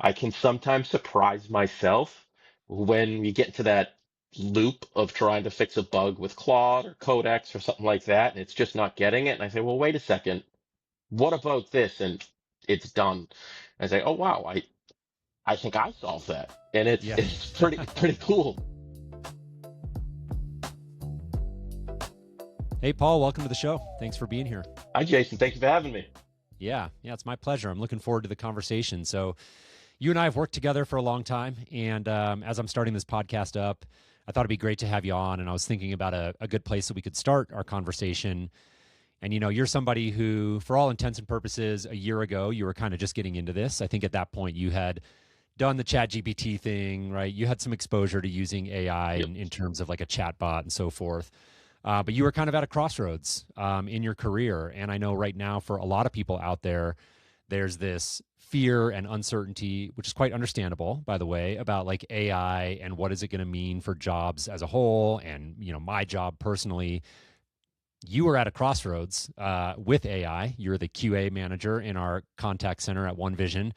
I can sometimes surprise myself when we get into that loop of trying to fix a bug with Claude or Codex or something like that, and it's just not getting it. And I say, well, wait a second, what about this? And it's done. I say, oh wow, I think I solved that, and it's Yeah. it's pretty cool. Hey, Paul, welcome to the show. Thanks for being here. Hi, Jason. Thank you for having me. Yeah, it's my pleasure. I'm looking forward to the conversation. So, you and I have worked together for a long time, and as I'm starting this podcast up, I thought it'd be great to have you on. And I was thinking about a good place that we could start our conversation. And you're somebody who, for all intents and purposes, a year ago, you were kind of just getting into this. I think at that point you had done the chat GPT thing, right? You had some exposure to using AI Yep. in terms of like a chat bot and so forth. But you were kind of at a crossroads in your career. And I know right now for a lot of people out there, there's this fear and uncertainty, which is quite understandable, by the way, about like AI and what is it going to mean for jobs as a whole. And, my job personally, you were at a crossroads with AI. You're the QA manager in our contact center at One Vision.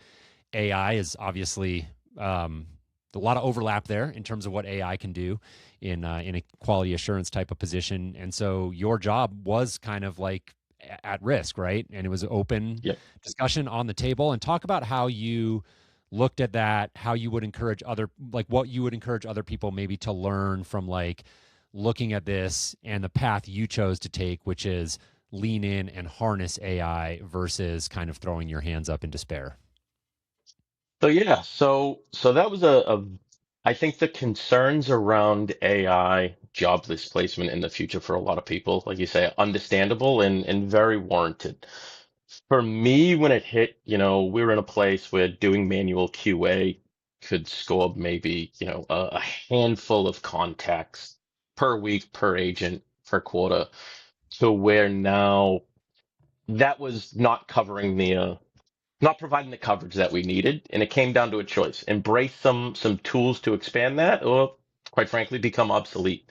AI is obviously a lot of overlap there in terms of what AI can do in a quality assurance type of position. And so your job was kind of like at risk, right? And it was open Yep. discussion on the table. And talk about how you looked at that, how you would encourage like what you would encourage other people maybe to learn from like looking at this and the path you chose to take, which is lean in and harness AI versus kind of throwing your hands up in despair. So that was I think the concerns around AI job displacement in the future for a lot of people, like you say, understandable and very warranted. For me, when it hit, we were in a place where doing manual QA could score maybe, a handful of contacts per week, per agent, per quarter, to where now that was not covering not providing the coverage that we needed, and it came down to a choice: embrace some tools to expand that, or quite frankly, become obsolete.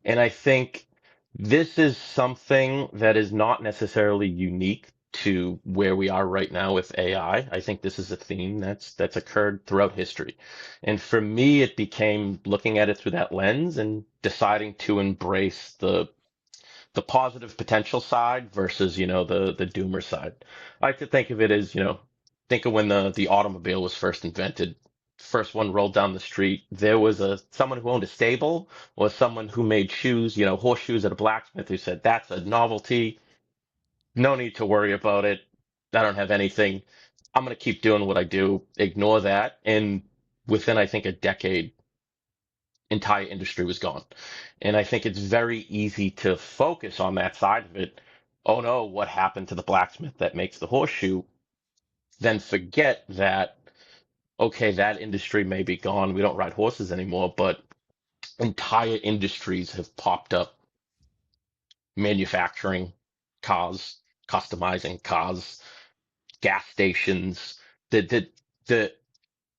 And I think this is something that is not necessarily unique to where we are right now with AI. I think this is a theme that's occurred throughout history. And for me, it became looking at it through that lens and deciding to embrace the positive potential side versus, the doomer side. I like to think of it as, think of when the automobile was first invented. First one rolled down the street. There was someone who owned a stable or someone who made shoes, horseshoes at a blacksmith who said, that's a novelty. No need to worry about it. I don't have anything. I'm going to keep doing what I do. Ignore that. And within, I think, a decade, entire industry was gone. And I think it's very easy to focus on that side of it. Oh no, what happened to the blacksmith that makes the horseshoe? Then forget that, okay, that industry may be gone. We don't ride horses anymore, but entire industries have popped up manufacturing cars, customizing cars, gas stations, the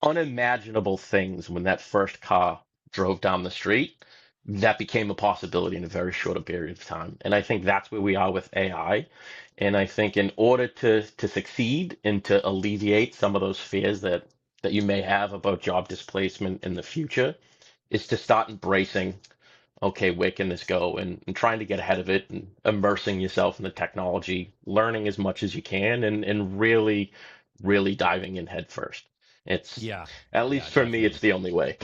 unimaginable things when that first car drove down the street, that became a possibility in a very short period of time. And I think that's where we are with AI. And I think in order to succeed and to alleviate some of those fears that you may have about job displacement in the future, is to start embracing, okay, where can this go? And trying to get ahead of it and immersing yourself in the technology, learning as much as you can, and really, really diving in head first. It's, Yeah. at Yeah, least for me, it's definitely. the only way.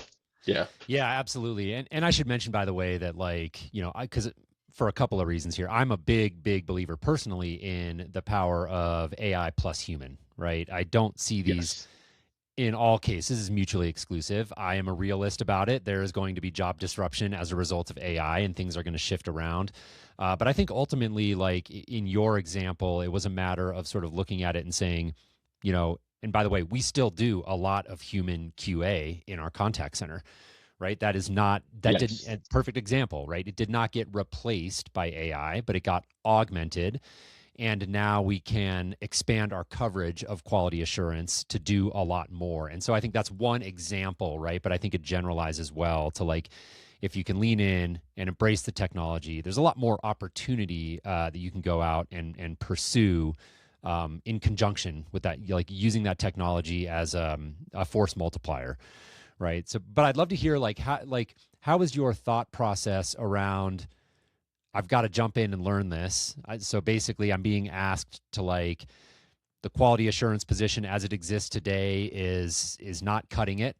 Yeah. Yeah, absolutely. And I should mention, by the way, that like, I, because for a couple of reasons here, I'm a big believer personally in the power of AI plus human, right? I don't see these Yes. in all cases as mutually exclusive. I am a realist about it. There is going to be job disruption as a result of AI and things are going to shift around. But I think ultimately, like in your example, it was a matter of sort of looking at it and saying, and by the way, we still do a lot of human QA in our contact center, right? That didn't, Yes. a perfect example, right? It did not get replaced by AI, but it got augmented. And now we can expand our coverage of quality assurance to do a lot more. And so I think that's one example, right? But I think it generalizes well to like, if you can lean in and embrace the technology, there's a lot more opportunity that you can go out and pursue in conjunction with that, like using that technology as a force multiplier, right? So, but I'd love to hear how is your thought process around I've got to jump in and learn this. So basically, I'm being asked to like the quality assurance position as it exists today is not cutting it,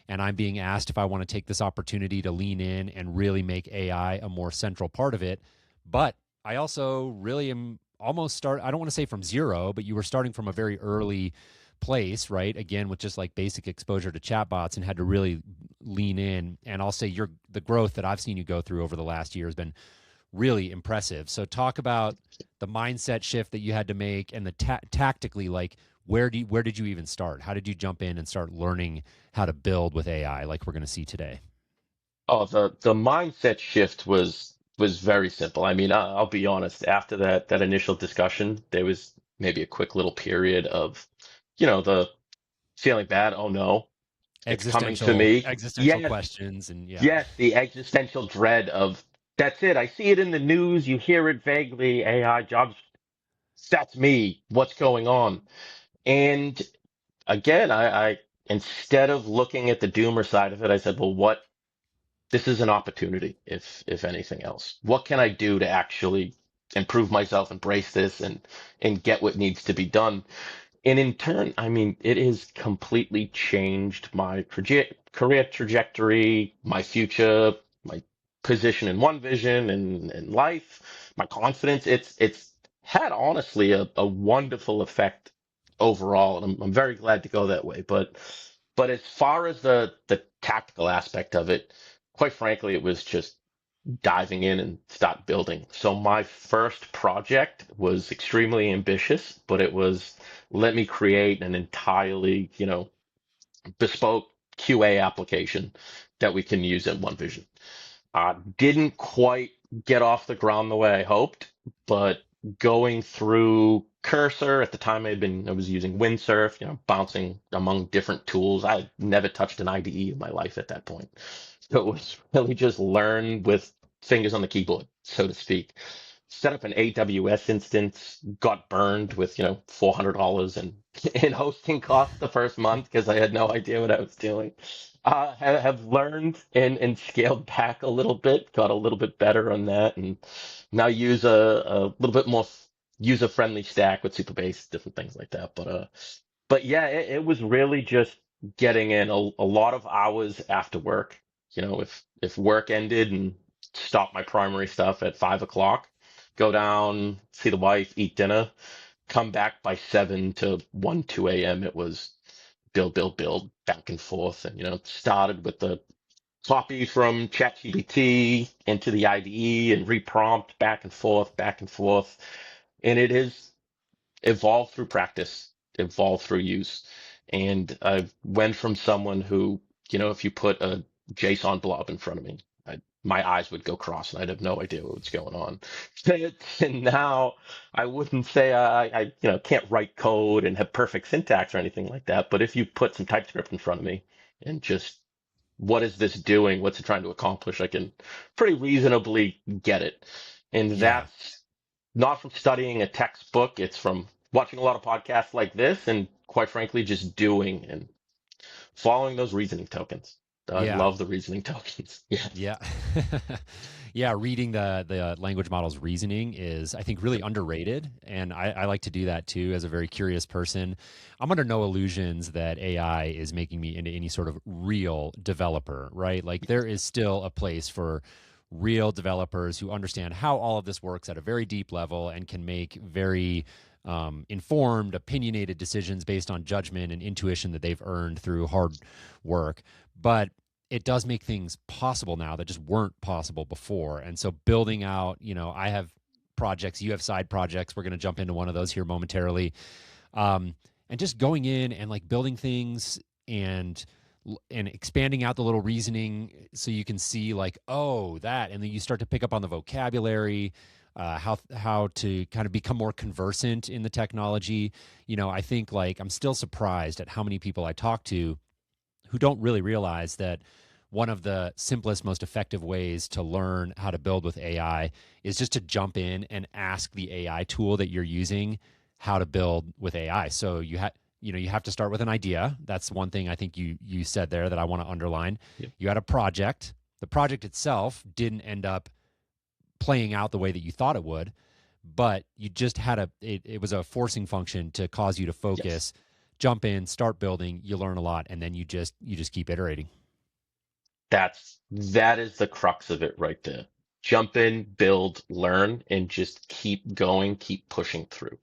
and I'm being asked if I want to take this opportunity to lean in and really make AI a more central part of it. But I also really am almost start. I don't want to say from zero, but you were starting from a very early place, right? Again, with just like basic exposure to chatbots, and had to really lean in. And I'll say the growth that I've seen you go through over the last year has been really impressive. So talk about the mindset shift that you had to make, and the tactically, like where did you even start? How did you jump in and start learning how to build with AI like we're going to see today? Oh, the mindset shift was very simple. I mean, I'll be honest. After that initial discussion, there was maybe a quick little period of, the feeling bad. Oh no, it's coming to me. Existential Yes, questions, and yeah. yes, the existential dread of that's it. I see it in the news. You hear it vaguely. AI jobs. That's me. What's going on? And again, I instead of looking at the doomer side of it, I said, well, what? This is an opportunity, if anything else. What can I do to actually improve myself, embrace this, and get what needs to be done? And in turn, I mean, it has completely changed my career trajectory, my future, my position in one vision and in life, my confidence. It's had honestly a wonderful effect overall, and I'm very glad to go that way. But as far as the tactical aspect of it, quite frankly, it was just diving in and start building. So my first project was extremely ambitious, but it was let me create an entirely, bespoke QA application that we can use in One Vision. Didn't quite get off the ground the way I hoped, but going through Cursor at the time I was using Windsurf, bouncing among different tools. I never touched an IDE in my life at that point. So it was really just learn with fingers on the keyboard, so to speak. Set up an AWS instance, got burned with, $400 in hosting costs the first month because I had no idea what I was doing. Have learned and scaled back a little bit, got a little bit better on that, and now use a little bit more user-friendly stack with Supabase, different things like that. But yeah, it was really just getting in a lot of hours after work. If work ended and stopped my primary stuff at 5 o'clock, go down, see the wife, eat dinner, come back by 7 to 1, 2 a.m. It was build, back and forth. And, started with the copy from ChatGPT into the IDE and reprompt back and forth. And it has evolved through practice, evolved through use. And I went from someone who, if you put a JSON blob in front of me, my eyes would go cross and I'd have no idea what was going on. And now I wouldn't say I can't write code and have perfect syntax or anything like that. But if you put some TypeScript in front of me and just what is this doing? What's it trying to accomplish? I can pretty reasonably get it. And Yeah. that's not from studying a textbook. It's from watching a lot of podcasts like this and quite frankly, just doing and following those reasoning tokens. I Yeah. love the reasoning tokens. Yes. Yeah. Yeah, reading the language model's reasoning is, I think, really underrated, and I like to do that too as a very curious person. I'm under no illusions that AI is making me into any sort of real developer, right? Like there is still a place for real developers who understand how all of this works at a very deep level and can make very informed, opinionated decisions based on judgment and intuition that they've earned through hard work. But it does make things possible now that just weren't possible before. And so building out, I have projects, you have side projects. We're going to jump into one of those here momentarily. And just going in and like building things and expanding out the little reasoning so you can see like, oh, that, and then you start to pick up on the vocabulary, how to kind of become more conversant in the technology. I think like I'm still surprised at how many people I talk to who don't really realize that one of the simplest, most effective ways to learn how to build with AI is just to jump in and ask the AI tool that you're using how to build with AI. So you have to start with an idea. That's one thing I think you said there that I want to underline. Yep. You had a project. The project itself didn't end up playing out the way that you thought it would, but you just had it was a forcing function to cause you to Yes. focus, jump in, start building, you learn a lot, and then you just keep iterating. That is the crux of it right there. Jump in, build, learn, and just keep going, keep pushing through.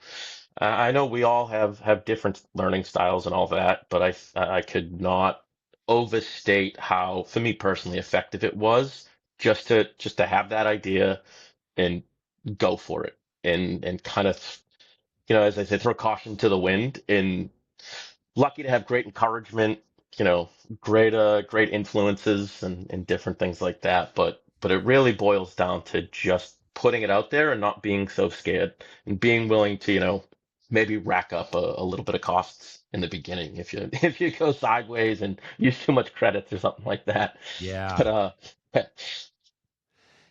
I know we all have different learning styles and all that, but I could not overstate how, for me personally, effective it was just to have that idea and go for it and kind of, as I said, throw caution to the wind. And lucky to have great encouragement, great influences and different things like that. But it really boils down to just putting it out there and not being so scared and being willing to, maybe rack up a little bit of costs in the beginning if you if you go sideways and use too much credits or something like that. Yeah. But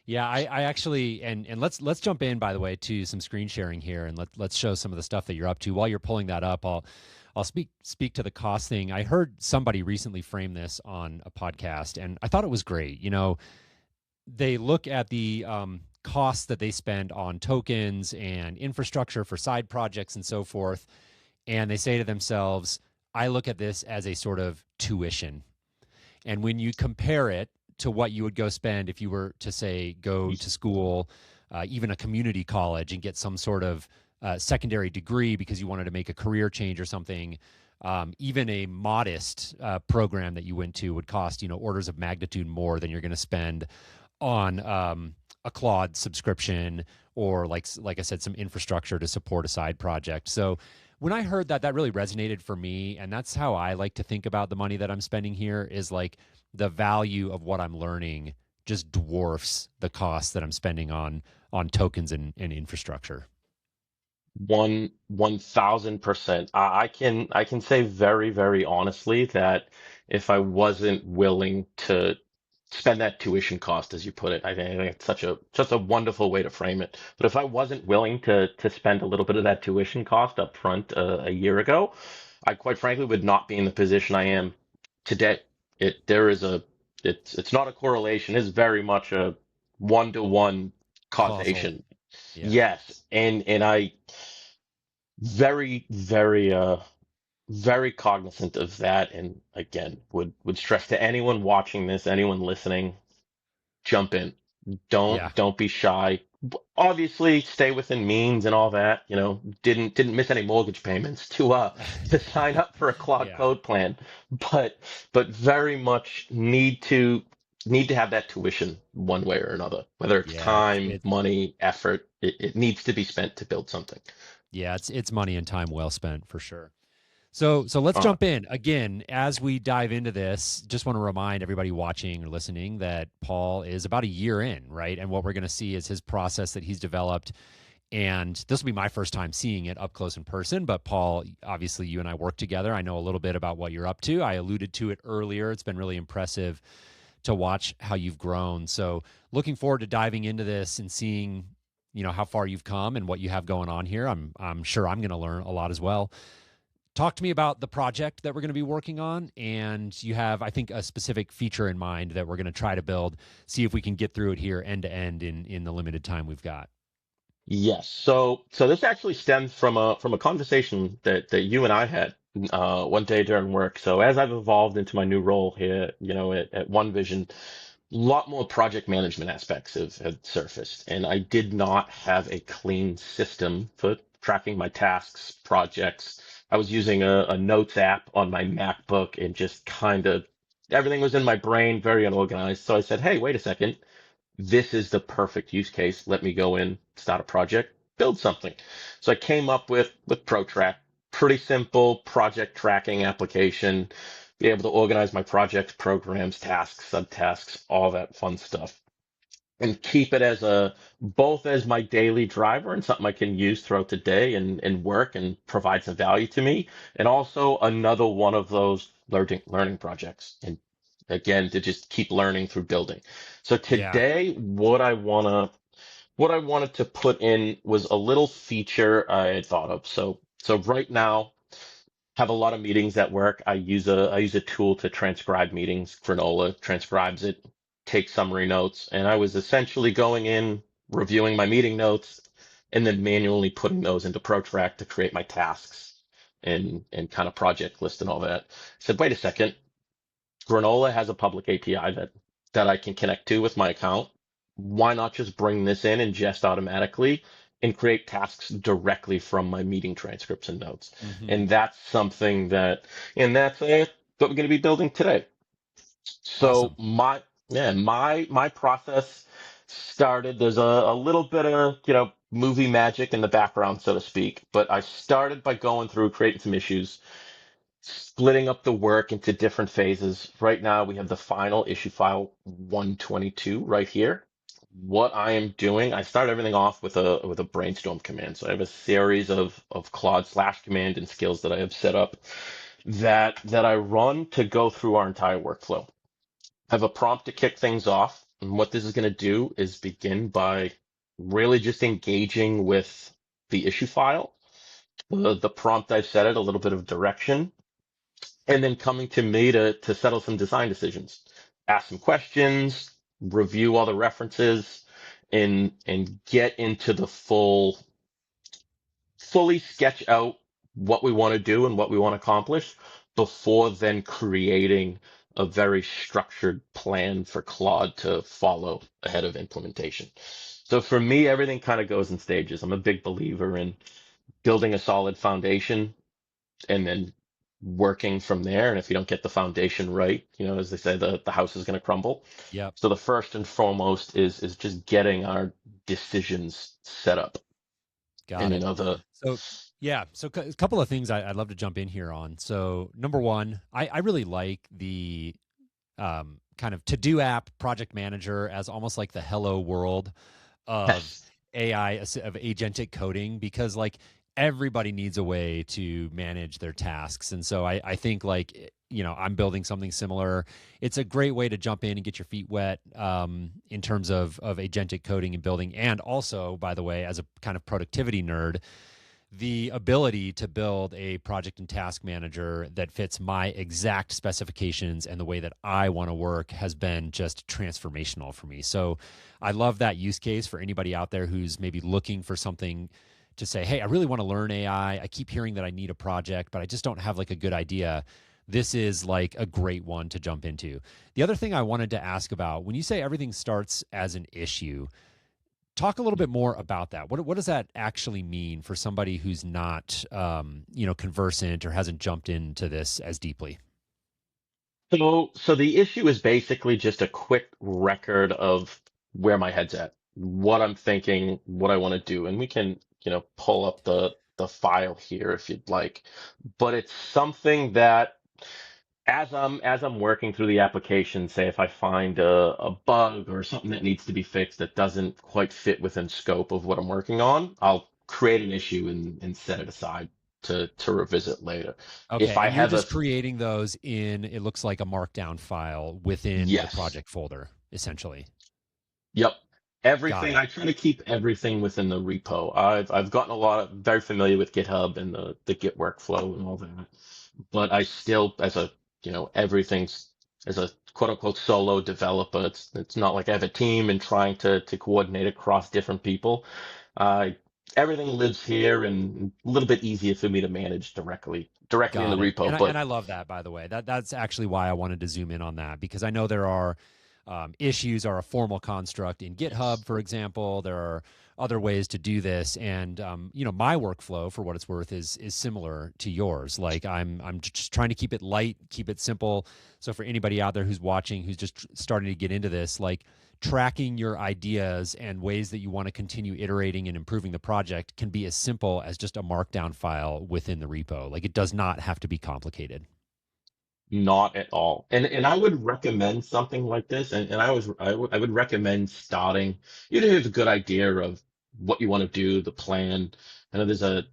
Yeah, I actually and let's jump in by the way to some screen sharing here and let's show some of the stuff that you're up to. While you're pulling that up, I'll speak to the cost thing. I heard somebody recently frame this on a podcast and I thought it was great. They look at the costs that they spend on tokens and infrastructure for side projects and so forth, and they say to themselves, I look at this as a sort of tuition. And when you compare it to what you would go spend if you were to say go to school, even a community college, and get some sort of secondary degree because you wanted to make a career change or something, even a modest program that you went to would cost orders of magnitude more than you're going to spend on a Claude subscription or like I said, some infrastructure to support a side project. So when I heard that, that really resonated for me, and that's how I like to think about the money that I'm spending here is like the value of what I'm learning just dwarfs the cost that I'm spending on tokens and infrastructure. 1,000%. I can say very, very honestly that if I wasn't willing to spend that tuition cost, as you put it, I think it's such a wonderful way to frame it. But if I wasn't willing to spend a little bit of that tuition cost up front a year ago, I quite frankly would not be in the position I am today. There is a it's not a correlation, it's very much a one-to-one Causal. causation. Yeah. Yes, and I very, very, very cognizant of that. And again, would stress to anyone watching this, anyone listening, jump in. Yeah. Don't be shy. Obviously, stay within means and all that. Didn't miss any mortgage payments to sign up for a Claude Yeah. Code plan, but very much need to have that tuition one way or another, whether it's Yeah. It's time, it's money, effort. It needs to be spent to build something. yeah, it's money and time well spent for sure. So let's Uh, jump in again as we dive into this. Just want to remind everybody watching or listening that Paul is about a year in, right? And what we're going to see is his process that he's developed. And this will be my first time seeing it up close in person. But Paul, obviously, you and I work together. I know a little bit about what you're up to. I alluded to it earlier. It's been really impressive to watch how you've grown. So looking forward to diving into this and seeing, how far you've come and what you have going on here. I'm sure I'm going to learn a lot as well. Talk to me about the project that we're going to be working on, and you have, I think, a specific feature in mind that we're going to try to build, see if we can get through it here end to end in the limited time we've got. Yes. So this actually stems from a conversation that you and I had one day during work. So as I've evolved into my new role here, at One Vision, a lot more project management aspects have surfaced, and I did not have a clean system for tracking my tasks, projects. I was using a notes app on my MacBook, and just kind of everything was in my brain, very unorganized. So I said, "Hey, wait a second. This is the perfect use case. Let me go in, start a project, build something." So I came up with ProTrack, pretty simple project tracking application, be able to organize my projects, programs, tasks, subtasks, all that fun stuff. And keep it as both as my daily driver and something I can use throughout the day and work and provide some value to me. And also another one of those learning projects. And again, to just keep learning through building. So Yeah. today, what I want to what I wanted to put in was a little feature I had thought of. So right now, have a lot of meetings at work. I use a tool to transcribe meetings. Granola transcribes it, takes summary notes, and I was essentially going in, reviewing my meeting notes, and then manually putting those into ProTrack to create my tasks and kind of project list and all that. I said, wait a second, Granola has a public API that I can connect to with my account. Why not just bring this in, ingest automatically, and create tasks directly from my meeting transcripts and notes? Hmm. And that's something that's what we're going to be building today. So Awesome. my process started. There's a little bit of movie magic in the background, so to speak. But I started by going through creating some issues, splitting up the work into different phases. Right now, we have the final issue file 122 right here. What I am doing, I start everything off with a brainstorm command. So I have a series of Claude slash command and skills that I have set up that I run to go through our entire workflow. I have a prompt to kick things off. And what this is going to do is begin by really just engaging with the issue file. The prompt I've set it, a little bit of direction, and then coming to me to settle some design decisions, ask some questions, review all the references, and get into the fully sketch out what we want to do and what we want to accomplish before then creating a very structured plan for Claude to follow ahead of implementation. So for me, everything kind of goes in stages. I'm a big believer in building a solid foundation and then working from there. And if you don't get the foundation right, as they say, the house is going to crumble. Yep. So the first and foremost is just getting our decisions set up. And Got it. So, yeah. So, a couple of things I'd love to jump in here on. So, number one, I really like the kind of to do app project manager as almost like the hello world of yes, AI, of agentic coding, because like everybody needs a way to manage their tasks. And so I think like, I'm building something similar. It's a great way to jump in and get your feet wet in terms of agentic coding and building. And also, by the way, as a kind of productivity nerd, the ability to build a project and task manager that fits my exact specifications and the way that I want to work has been just transformational for me. So I love that use case for anybody out there who's maybe looking for something to say, hey, I really want to learn AI. I keep hearing that I need a project, but I just don't have like a good idea. This is like a great one to jump into. The other thing I wanted to ask about, when you say everything starts as an issue, talk a little bit more about that. What does that actually mean for somebody who's not, conversant or hasn't jumped into this as deeply? so the issue is basically just a quick record of where my head's at, what I'm thinking, what I want to do, and we can, pull up the file here if you'd like. But it's something that as I'm working through the application, say if I find a bug or something that needs to be fixed that doesn't quite fit within scope of what I'm working on, I'll create an issue and set it aside to revisit later. If Okay, I and you're have a just creating those in, it looks like a markdown file within the yes. project folder, essentially. Yep. Got Everything. it. I try to keep everything within the repo. I've gotten a lot of very familiar with GitHub and the Git workflow and all that. But I still, as a everything's as a quote unquote solo developer, it's not like I have a team and trying to coordinate across different people. Uh, Everything lives here and a little bit easier for me to manage directly in the Got it. repo. And But I love that, by the way. That's actually why I wanted to zoom in on that, because I know there are issues are a formal construct in GitHub, for example. There are other ways to do this, and my workflow, for what it's worth, is similar to yours. Like I'm just trying to keep it light, keep it simple. So for anybody out there who's watching, who's just starting to get into this, like tracking your ideas and ways that you want to continue iterating and improving the project can be as simple as just a markdown file within the repo. Like it does not have to be complicated. not at all. And I would recommend something like this. And I would recommend starting, even if you have a good idea of what you want to do, the plan. I know there's a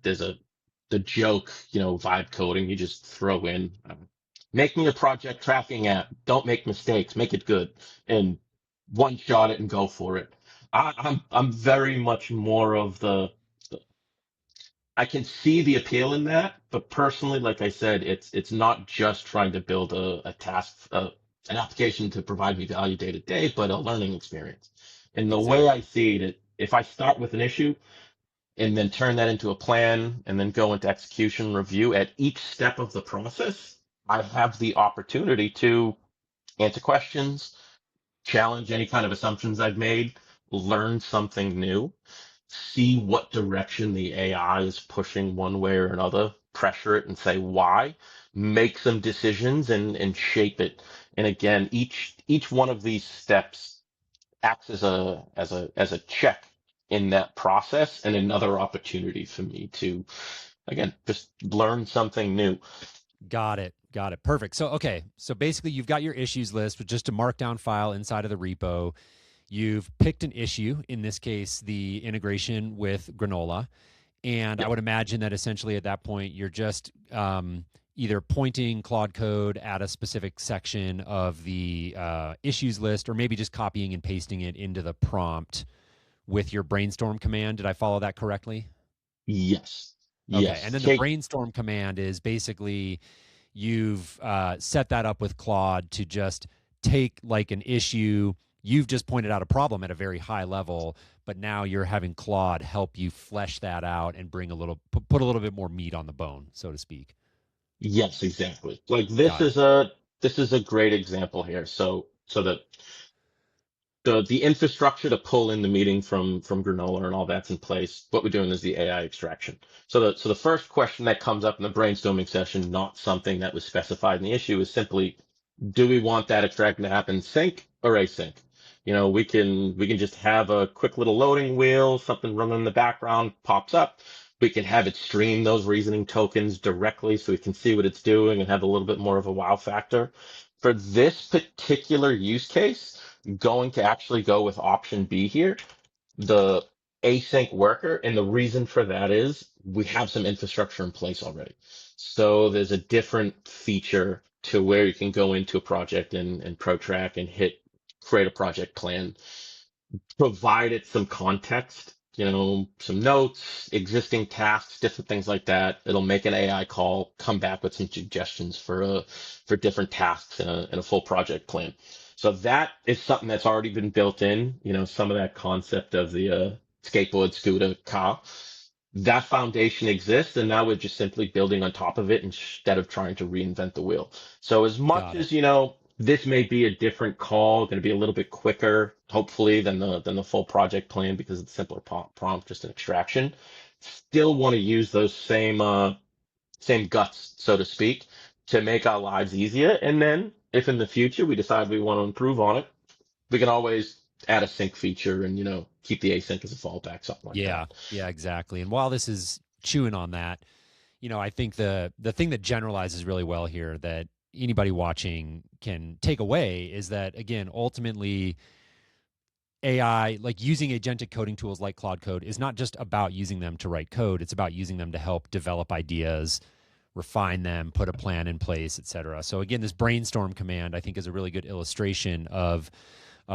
the joke, vibe coding. You just throw in, make me a project tracking app. Don't make mistakes. Make it good. And one shot it and go for it. I'm very much more of I can see the appeal in that, but personally, like I said, it's not just trying to build a task, an application to provide me value day to day, but a learning experience. And the way I Exactly. see it, if I start with an issue and then turn that into a plan and then go into execution review at each step of the process, I have the opportunity to answer questions, challenge any kind of assumptions I've made, learn something new, see what direction the AI is pushing one way or another, pressure it and say why, make some decisions and shape it. And again, each one of these steps acts as a check in that process and another opportunity for me to again just learn something new. Got it. Got it. Perfect. So, okay. So basically, you've got your issues list with just a markdown file inside of the repo. You've picked an issue, in this case, the integration with Granola. And I Yep. would imagine that essentially at that point, you're just either pointing Claude code at a specific section of the issues list, or maybe just copying and pasting it into the prompt with your brainstorm command. Did I follow that correctly? Yes. Okay. And Yes. then the Kate. brainstorm command is basically you've set that up with Claude to just take like an issue. You've just pointed out a problem at a very high level, but now you're having Claude help you flesh that out and bring a little, put a little bit more meat on the bone, so to speak. Yes, exactly. Like Got it. this is a great example here. So that the infrastructure to pull in the meeting from Granola and all that's in place. What we're doing is the AI extraction. So the first question that comes up in the brainstorming session, not something that was specified in the issue, is simply, do we want that extraction to happen sync or async? You know, we can just have a quick little loading wheel, something running in the background pops up. We can have it stream those reasoning tokens directly so we can see what it's doing and have a little bit more of a wow factor. For this particular use case, going to actually go with option B here, the async worker. And the reason for that is we have some infrastructure in place already. So there's a different feature to where you can go into a project and protract and create a project plan, provide it some context, some notes, existing tasks, different things like that. It'll make an AI call, come back with some suggestions for different tasks in a full project plan. So that is something that's already been built in, some of that concept of the skateboard, scooter, car. That foundation exists, and now we're just simply building on top of it instead of trying to reinvent the wheel. So as much Got it. as, this may be a different call, going to be a little bit quicker, hopefully, than the full project plan because it's simpler prompt, just an extraction. Still want to use those same guts, so to speak, to make our lives easier. And then, if in the future we decide we want to improve on it, we can always add a sync feature and keep the async as a fallback, something like Yeah. that. Yeah, exactly. And while this is chewing on that, I think the thing that generalizes really well here that anybody watching can take away is that again, ultimately AI, like using agentic coding tools like Claude Code, is not just about using them to write code. It's about using them to help develop ideas, refine them, put a plan in place, et cetera. So again, this brainstorm command I think is a really good illustration of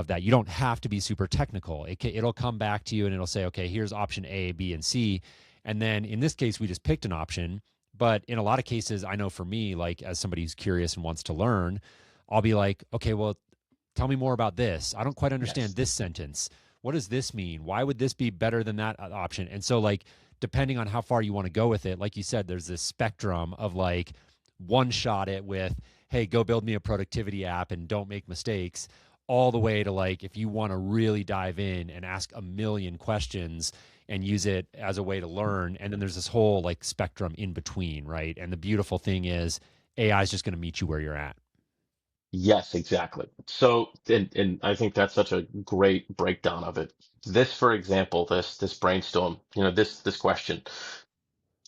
that. You don't have to be super technical. It'll come back to you and it'll say, okay, here's option A, B, and C. And then in this case, we just picked an option. But in a lot of cases, I know for me, like as somebody who's curious and wants to learn, I'll be like, okay, well, tell me more about this. I don't quite understand Yes. this sentence. What does this mean? Why would this be better than that option? And so, like, depending on how far you want to go with it, like you said, there's this spectrum of like one shot it with, hey, go build me a productivity app and don't make mistakes, all the way to like, if you want to really dive in and ask a million questions and use it as a way to learn. And then there's this whole like spectrum in between, right? And the beautiful thing is, AI is just going to meet you where you're at. Yes, exactly. So, and I think that's such a great breakdown of it. This, for example, this brainstorm, this question,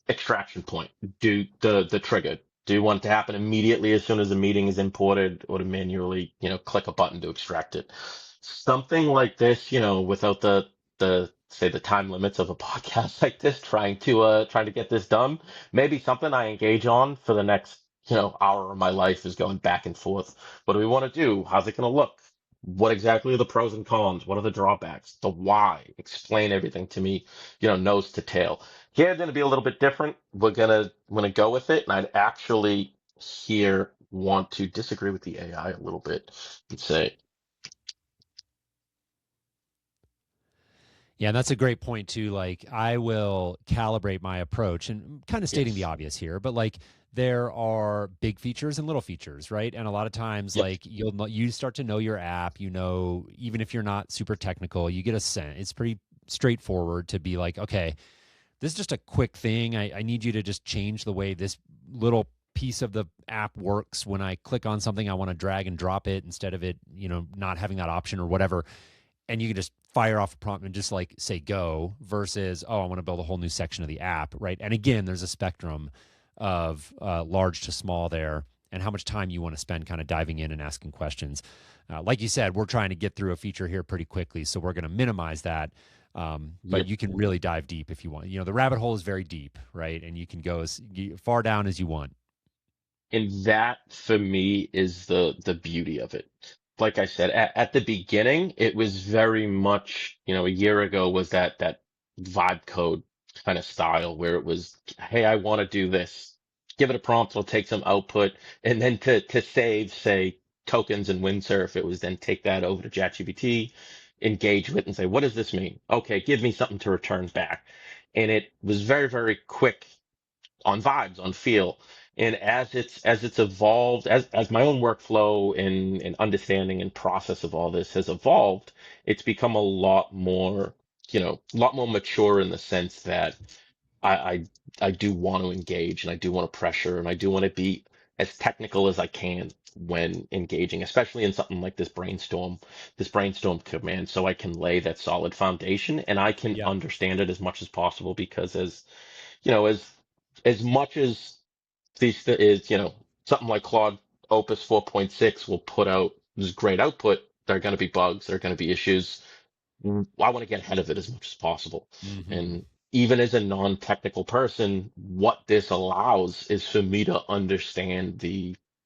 extraction point, do the trigger, do you want it to happen immediately as soon as the meeting is imported, or to manually, click a button to extract it? Something like this, without the say the time limits of a podcast like this, trying to get this done, maybe something I engage on for the next, hour of my life is going back and forth. What do we want to do? How's it going to look? what exactly are the pros and cons? What are the drawbacks? The why? Explain everything to me, nose to tail. Here, going to be a little bit different. We're gonna go with it, and I'd actually here want to disagree with the AI a little bit and say, Yeah, and that's a great point too. Like, I will calibrate my approach and kind of stating the yes, obvious here, but like there are big features and little features, right? And a lot of times, yes, like you start to know your app. Even if you're not super technical, you get a sense. It's pretty straightforward to be like, okay, this is just a quick thing. I need you to just change the way this little piece of the app works. When I click on something, I want to drag and drop it instead of it, not having that option or whatever. And you can just fire off a prompt and just like say go versus, oh, I want to build a whole new section of the app, right? And again, there's a spectrum of large to small there, and how much time you want to spend kind of diving in and asking questions. Like you said, we're trying to get through a feature here pretty quickly, so we're going to minimize that. But yep. you can really dive deep if you want. The rabbit hole is very deep, right? And you can go as far down as you want. And that for me is the beauty of it. Like I said, at the beginning, it was very much, a year ago was that vibe code kind of style where it was, hey, I want to do this. Give it a prompt, we'll take some output, and then to save, say, tokens and windsurf, it was then take that over to ChatGPT, engage with it and say, what does this mean? Okay, give me something to return back. And it was very, very quick on vibes, on feel. And as it's evolved, as my own workflow and understanding and process of all this has evolved, it's become a lot more mature in the sense that I I, I do want to engage and I do want to pressure and I do want to be as technical as I can when engaging, especially in something like this brainstorm command, so I can lay that solid foundation and I can Yeah. understand it as much as possible because as much as these is, something like Claude Opus 4.6 will put out this great output, there are going to be bugs, there are going to be issues. I want to get ahead of it as much as possible. Hmm. And even as a non-technical person, what this allows is for me to understand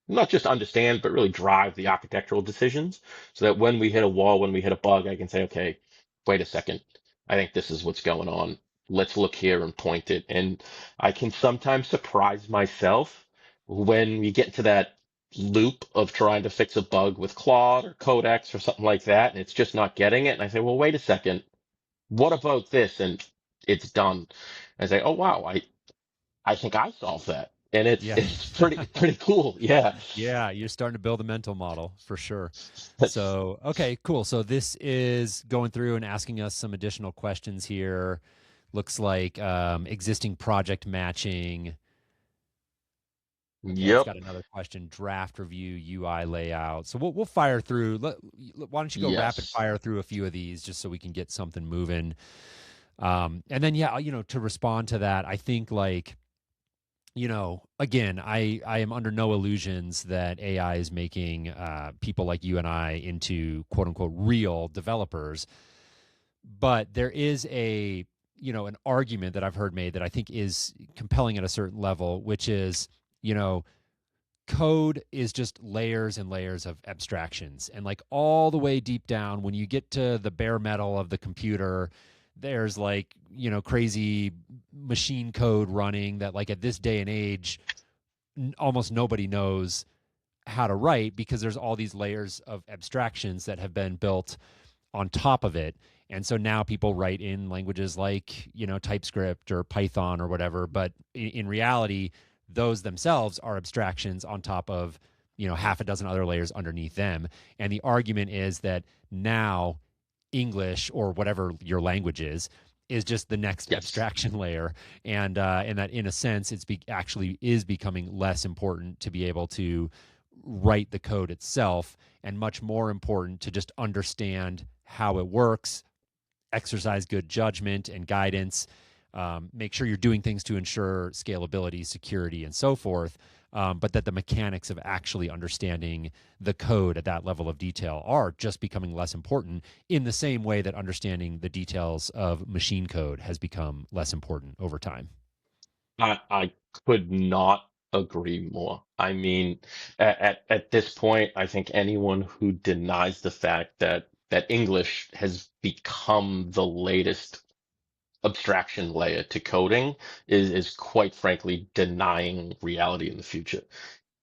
not just understand, but really drive the architectural decisions so that when we hit a wall, when we hit a bug, I can say, okay, wait a second. I think this is what's going on. Let's look here and point it. And I can sometimes surprise myself when we get into that loop of trying to fix a bug with Claude or Codex or something like that, and it's just not getting it. And I say, well, wait a second, what about this? And it's done. I say, oh wow, I think I solved that, and it's Yeah. it's pretty cool. Yeah, Yeah, you're starting to build a mental model for sure. that's So, okay, cool. So this is going through and asking us some additional questions here. Looks like existing project matching. Okay, it's yep, got another question: draft review, UI layout. So we'll fire through. Why don't you go rapid yes, fire through a few of these just so we can get something moving? And then yeah, to respond to that, I think like again, I am under no illusions that AI is making people like you and I into quote unquote real developers. But there is an argument that I've heard made that I think is compelling at a certain level, which is, you know, code is just layers and layers of abstractions. And like all the way deep down, when you get to the bare metal of the computer, there's like, crazy machine code running that, like, at this day and age, almost nobody knows how to write because there's all these layers of abstractions that have been built on top of it. And so now people write in languages like, TypeScript or Python or whatever. But in reality, those themselves are abstractions on top of, half a dozen other layers underneath them. And the argument is that now English or whatever your language is just the next yes. abstraction layer, and that in a sense actually is becoming less important to be able to write the code itself, and much more important to just understand how it works, exercise good judgment and guidance, make sure you're doing things to ensure scalability, security, and so forth. But that the mechanics of actually understanding the code at that level of detail are just becoming less important, in the same way that understanding the details of machine code has become less important over time. I could not. agree more. I mean, at this point, I think anyone who denies the fact that English has become the latest abstraction layer to coding is quite frankly denying reality in the future.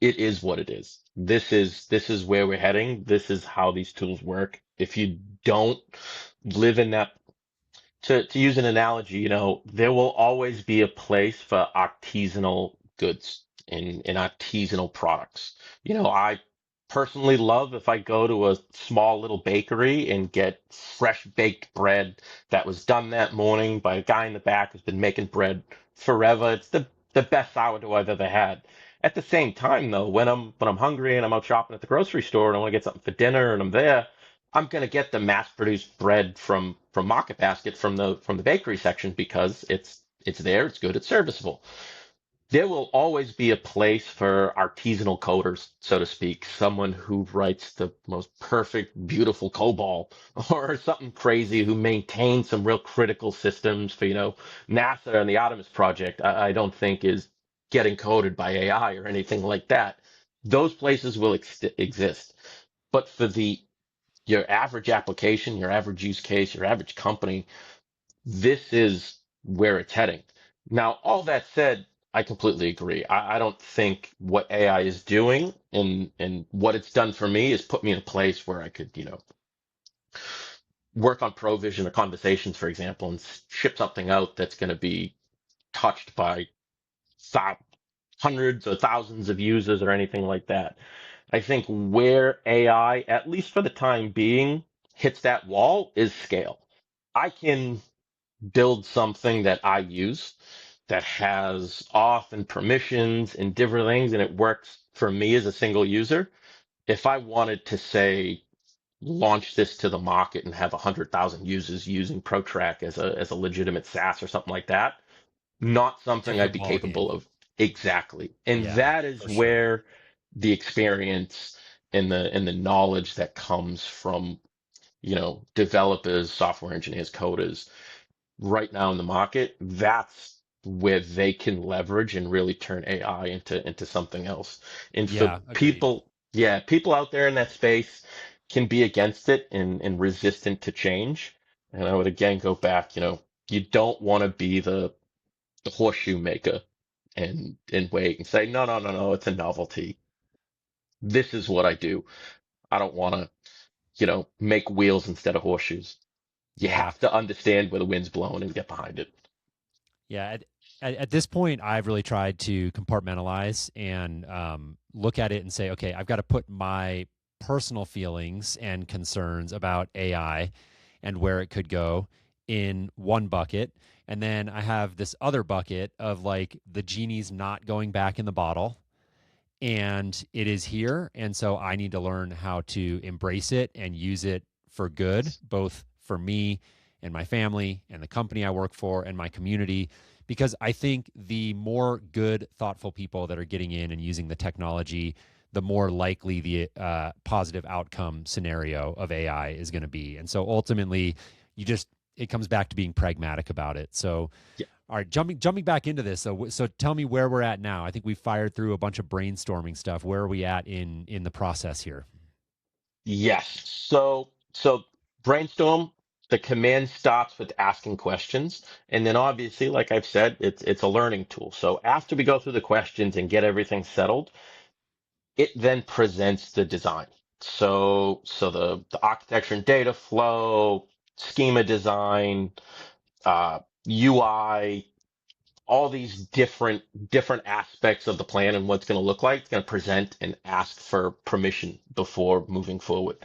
It is what it is. This is where we're heading. This is how these tools work. If you don't live in that, to use an analogy, there will always be a place for artisanal goods in artisanal products. I personally love if I go to a small little bakery and get fresh baked bread that was done that morning by a guy in the back who's been making bread forever. It's the best sourdough I've ever had. At the same time, though, when I'm hungry and I'm out shopping at the grocery store and I want to get something for dinner and I'm there, I'm gonna get the mass-produced bread from Market Basket from the bakery section because it's there, it's good, it's serviceable. There will always be a place for artisanal coders, so to speak, someone who writes the most perfect, beautiful COBOL or something crazy who maintains some real critical systems for, NASA and the Artemis project. I don't think is getting coded by AI or anything like that. Those places will exist. But for the your average application, your average use case, your average company, this is where it's heading. Now, all that said, I completely agree. I don't think what AI is doing and what it's done for me is put me in a place where I could, work on provision or conversations, for example, and ship something out that's going to be touched by thou- hundreds or thousands of users or anything like that. I think where AI, at least for the time being, hits that wall is scale. I can build something that I use that has auth and permissions and different things, and it works for me as a single user. If I wanted to say launch this to the market and have 100,000 users using ProTrack as a legitimate SaaS or something like that, not something I'd Different be ball capable game. of. Exactly. And Yeah, that is for sure. where the experience and the knowledge that comes from, developers, software engineers, coders right now in the market, that's where they can leverage and really turn AI into something else. And for Yeah, agreed. people, yeah, people out there in that space can be against it and resistant to change. And I would again go back, you don't want to be the horseshoe maker and wait and say, no, no, no, no, it's a novelty. This is what I do. I don't want to, make wheels instead of horseshoes. You Yeah. have to understand where the wind's blowing and get behind it. Yeah. At this point, I've really tried to compartmentalize and look at it and say, okay, I've got to put my personal feelings and concerns about AI and where it could go in one bucket. And then I have this other bucket of like the genie's not going back in the bottle and it is here. And so I need to learn how to embrace it and use it for good, both for me and my family and the company I work for and my community. Because I think the more good, thoughtful people that are getting in and using the technology, the more likely the positive outcome scenario of AI is going to be. And so ultimately, it comes back to being pragmatic about it. So all right, jumping back into this. So tell me where we're at now. I think we fired through a bunch of brainstorming stuff. Where are we at in the process here? Yes. So brainstorm, the command starts with asking questions. And then obviously, like I've said, it's a learning tool. So after we go through the questions and get everything settled, it then presents the design. So the architecture and data flow, schema design, UI, all these different aspects of the plan and what's going to look like. It's going to present and ask for permission before moving forward.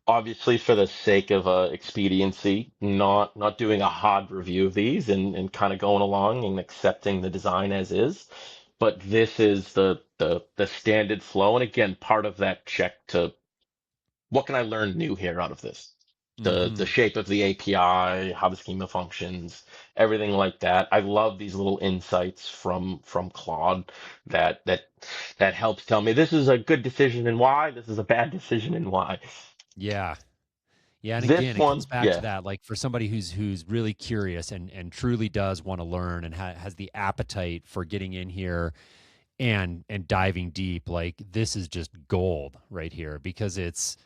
Obviously, for the sake of expediency, not doing a hard review of these and kind of going along and accepting the design as is. But this is the standard flow, and again, part of that check to what can I learn new here out of this? The Hmm. shape of the API, how the schema functions, everything like that. I love these little insights from Claude that helps tell me this is a good decision and why, this is a bad decision and why. Yeah, yeah, and This again, it comes one, back to yeah. that. Like for somebody who's really curious and truly does want to learn and has the appetite for getting in here and diving deep. Like, this is just gold right here, because it's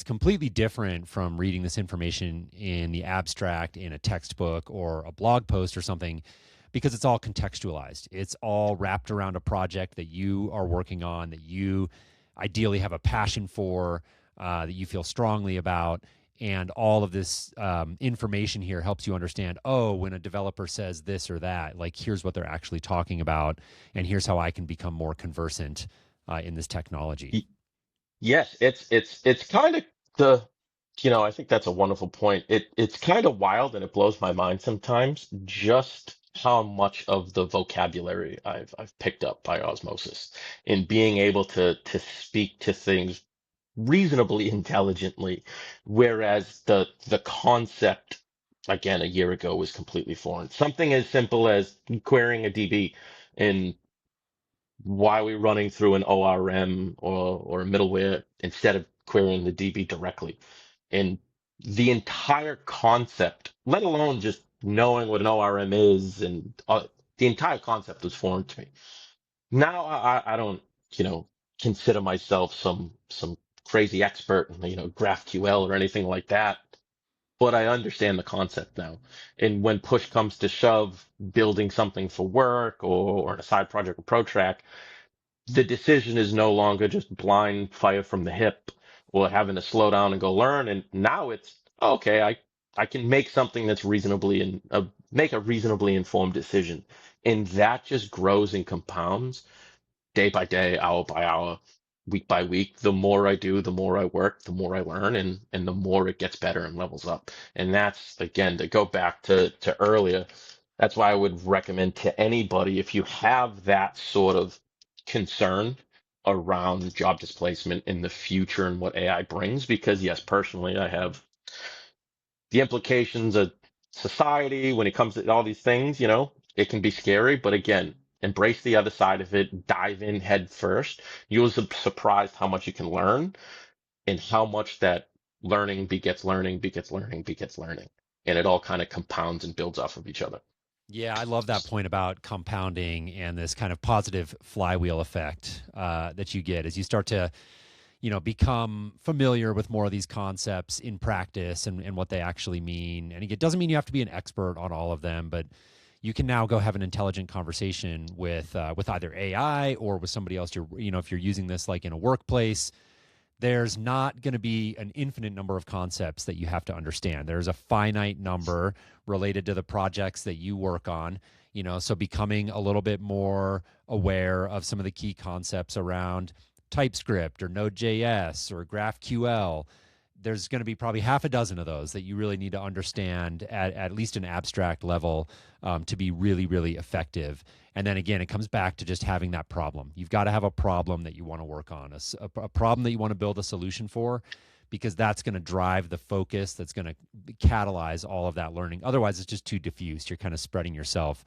completely different from reading this information in the abstract in a textbook or a blog post or something, because it's all contextualized. It's all wrapped around a project that you are working on, that you ideally have a passion for, that you feel strongly about. And all of this information here helps you understand, oh, when a developer says this or that, like, here's what they're actually talking about, and here's how I can become more conversant in this technology. Y- Yes, it's kind of the, I think that's a wonderful point. It's kind of wild and it blows my mind sometimes just how much of the vocabulary I've picked up by osmosis in being able to speak to things reasonably intelligently, whereas the concept, again, a year ago was completely foreign. Something as simple as querying a DB and why are we running through an ORM or a middleware instead of querying the DB directly? And the entire concept, let alone just knowing what an ORM is, and the entire concept was foreign to me. Now I don't, you know, consider myself some crazy expert in, GraphQL or anything like that, but I understand the concept now. And when push comes to shove, building something for work or a side project or pro track, the decision is no longer just blind fire from the hip or having to slow down and go learn. And now it's okay. I can make something that's reasonably and make a reasonably informed decision, and that just grows and compounds day by day, hour by hour, week by week. The more I do, the more I work, the more I learn, and the more it gets better and levels up. And that's, again, to go back to earlier. That's why I would recommend to anybody, if you have that sort of concern around job displacement in the future and what AI brings, because yes, personally, I have the implications of society when it comes to all these things, it can be scary, but again, embrace the other side of it, dive in head first. You'll be surprised how much you can learn and how much that learning begets learning, begets learning, begets learning. And it all kind of compounds and builds off of each other. Yeah, I love that point about compounding and this kind of positive flywheel effect that you get as you start to, become familiar with more of these concepts in practice and what they actually mean. And it doesn't mean you have to be an expert on all of them, but you can now go have an intelligent conversation with either AI or with somebody else. If you're using this like in a workplace, there's not going to be an infinite number of concepts that you have to understand. There's a finite number related to the projects that you work on, so becoming a little bit more aware of some of the key concepts around TypeScript or Node.js or GraphQL. There's going to be probably half a dozen of those that you really need to understand at least an abstract level to be really, really effective. And then again, it comes back to just having that problem. You've got to have a problem that you want to work on, a problem that you want to build a solution for, because that's going to drive the focus, that's going to catalyze all of that learning. Otherwise, it's just too diffuse. You're kind of spreading yourself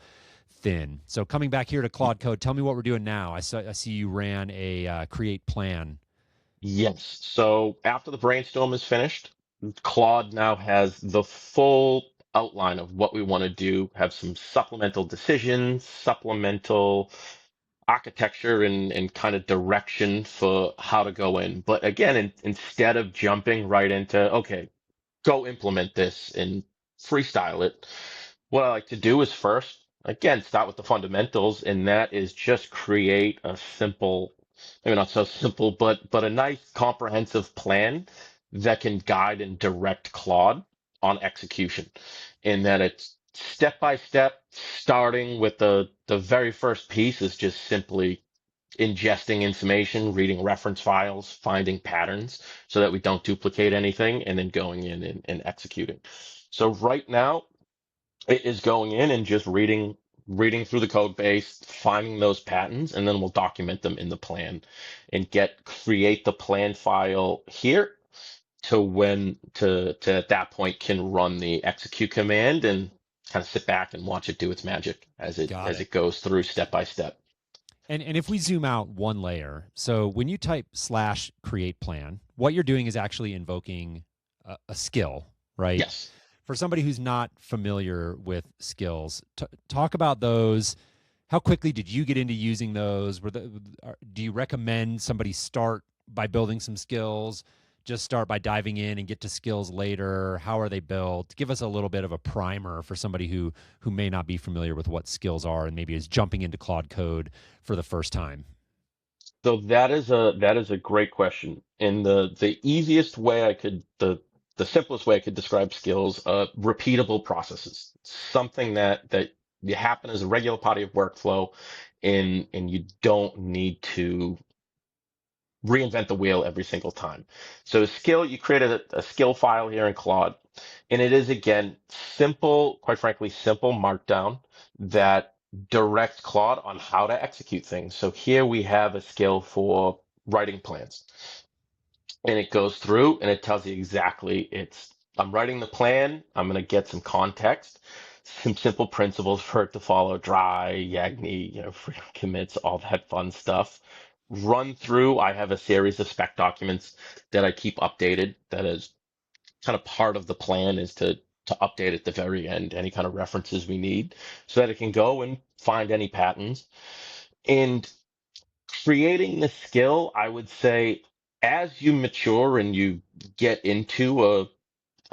thin. So coming back here to Claude Code, tell me what we're doing now. I see you ran a create plan. Yes. So after the brainstorm is finished, Claude now has the full outline of what we want to do, have some supplemental decisions, supplemental architecture and kind of direction for how to go in. But again, instead of jumping right into, okay, go implement this and freestyle it, what I like to do is first, again, start with the fundamentals, and that is just create a simple, maybe not so simple, but a nice comprehensive plan that can guide and direct Claude on execution. And that it's step by step, starting with the very first piece is just simply ingesting information, reading reference files, finding patterns so that we don't duplicate anything, and then going in and executing. So right now it is going in and just reading through the code base, finding those patterns, and then we'll document them in the plan and create the plan file here to when to at that point can run the execute command and kind of sit back and watch it do its magic as it Got as it. it goes through step by step. And if we zoom out one layer, so when you type slash create plan, what you're doing is actually invoking a skill, right? Yes. For somebody who's not familiar with skills, talk about those how quickly did you get into using those? Do you recommend somebody start by building some skills? Just start by diving in and get to skills later. How are they built? Give us a little bit of a primer for somebody who may not be familiar with what skills are and maybe is jumping into Claude Code for the first time. So that is a great question. And the easiest way I could the simplest way I could describe skills, repeatable processes. Something that you happen as a regular part of your workflow and you don't need to reinvent the wheel every single time. So a skill, you create a skill file here in Claude, and it is again simple, quite frankly, simple markdown that directs Claude on how to execute things. So here we have a skill for writing plans, and it goes through and it tells you exactly I'm writing the plan, I'm going to get some context, some simple principles for it to follow, dry, Yagni, freedom commits, all that fun stuff. Run through, I have a series of spec documents that I keep updated. That is kind of part of the plan is to update at the very end any kind of references we need so that it can go and find any patterns. And creating the skill, I would say, as you mature and you get into a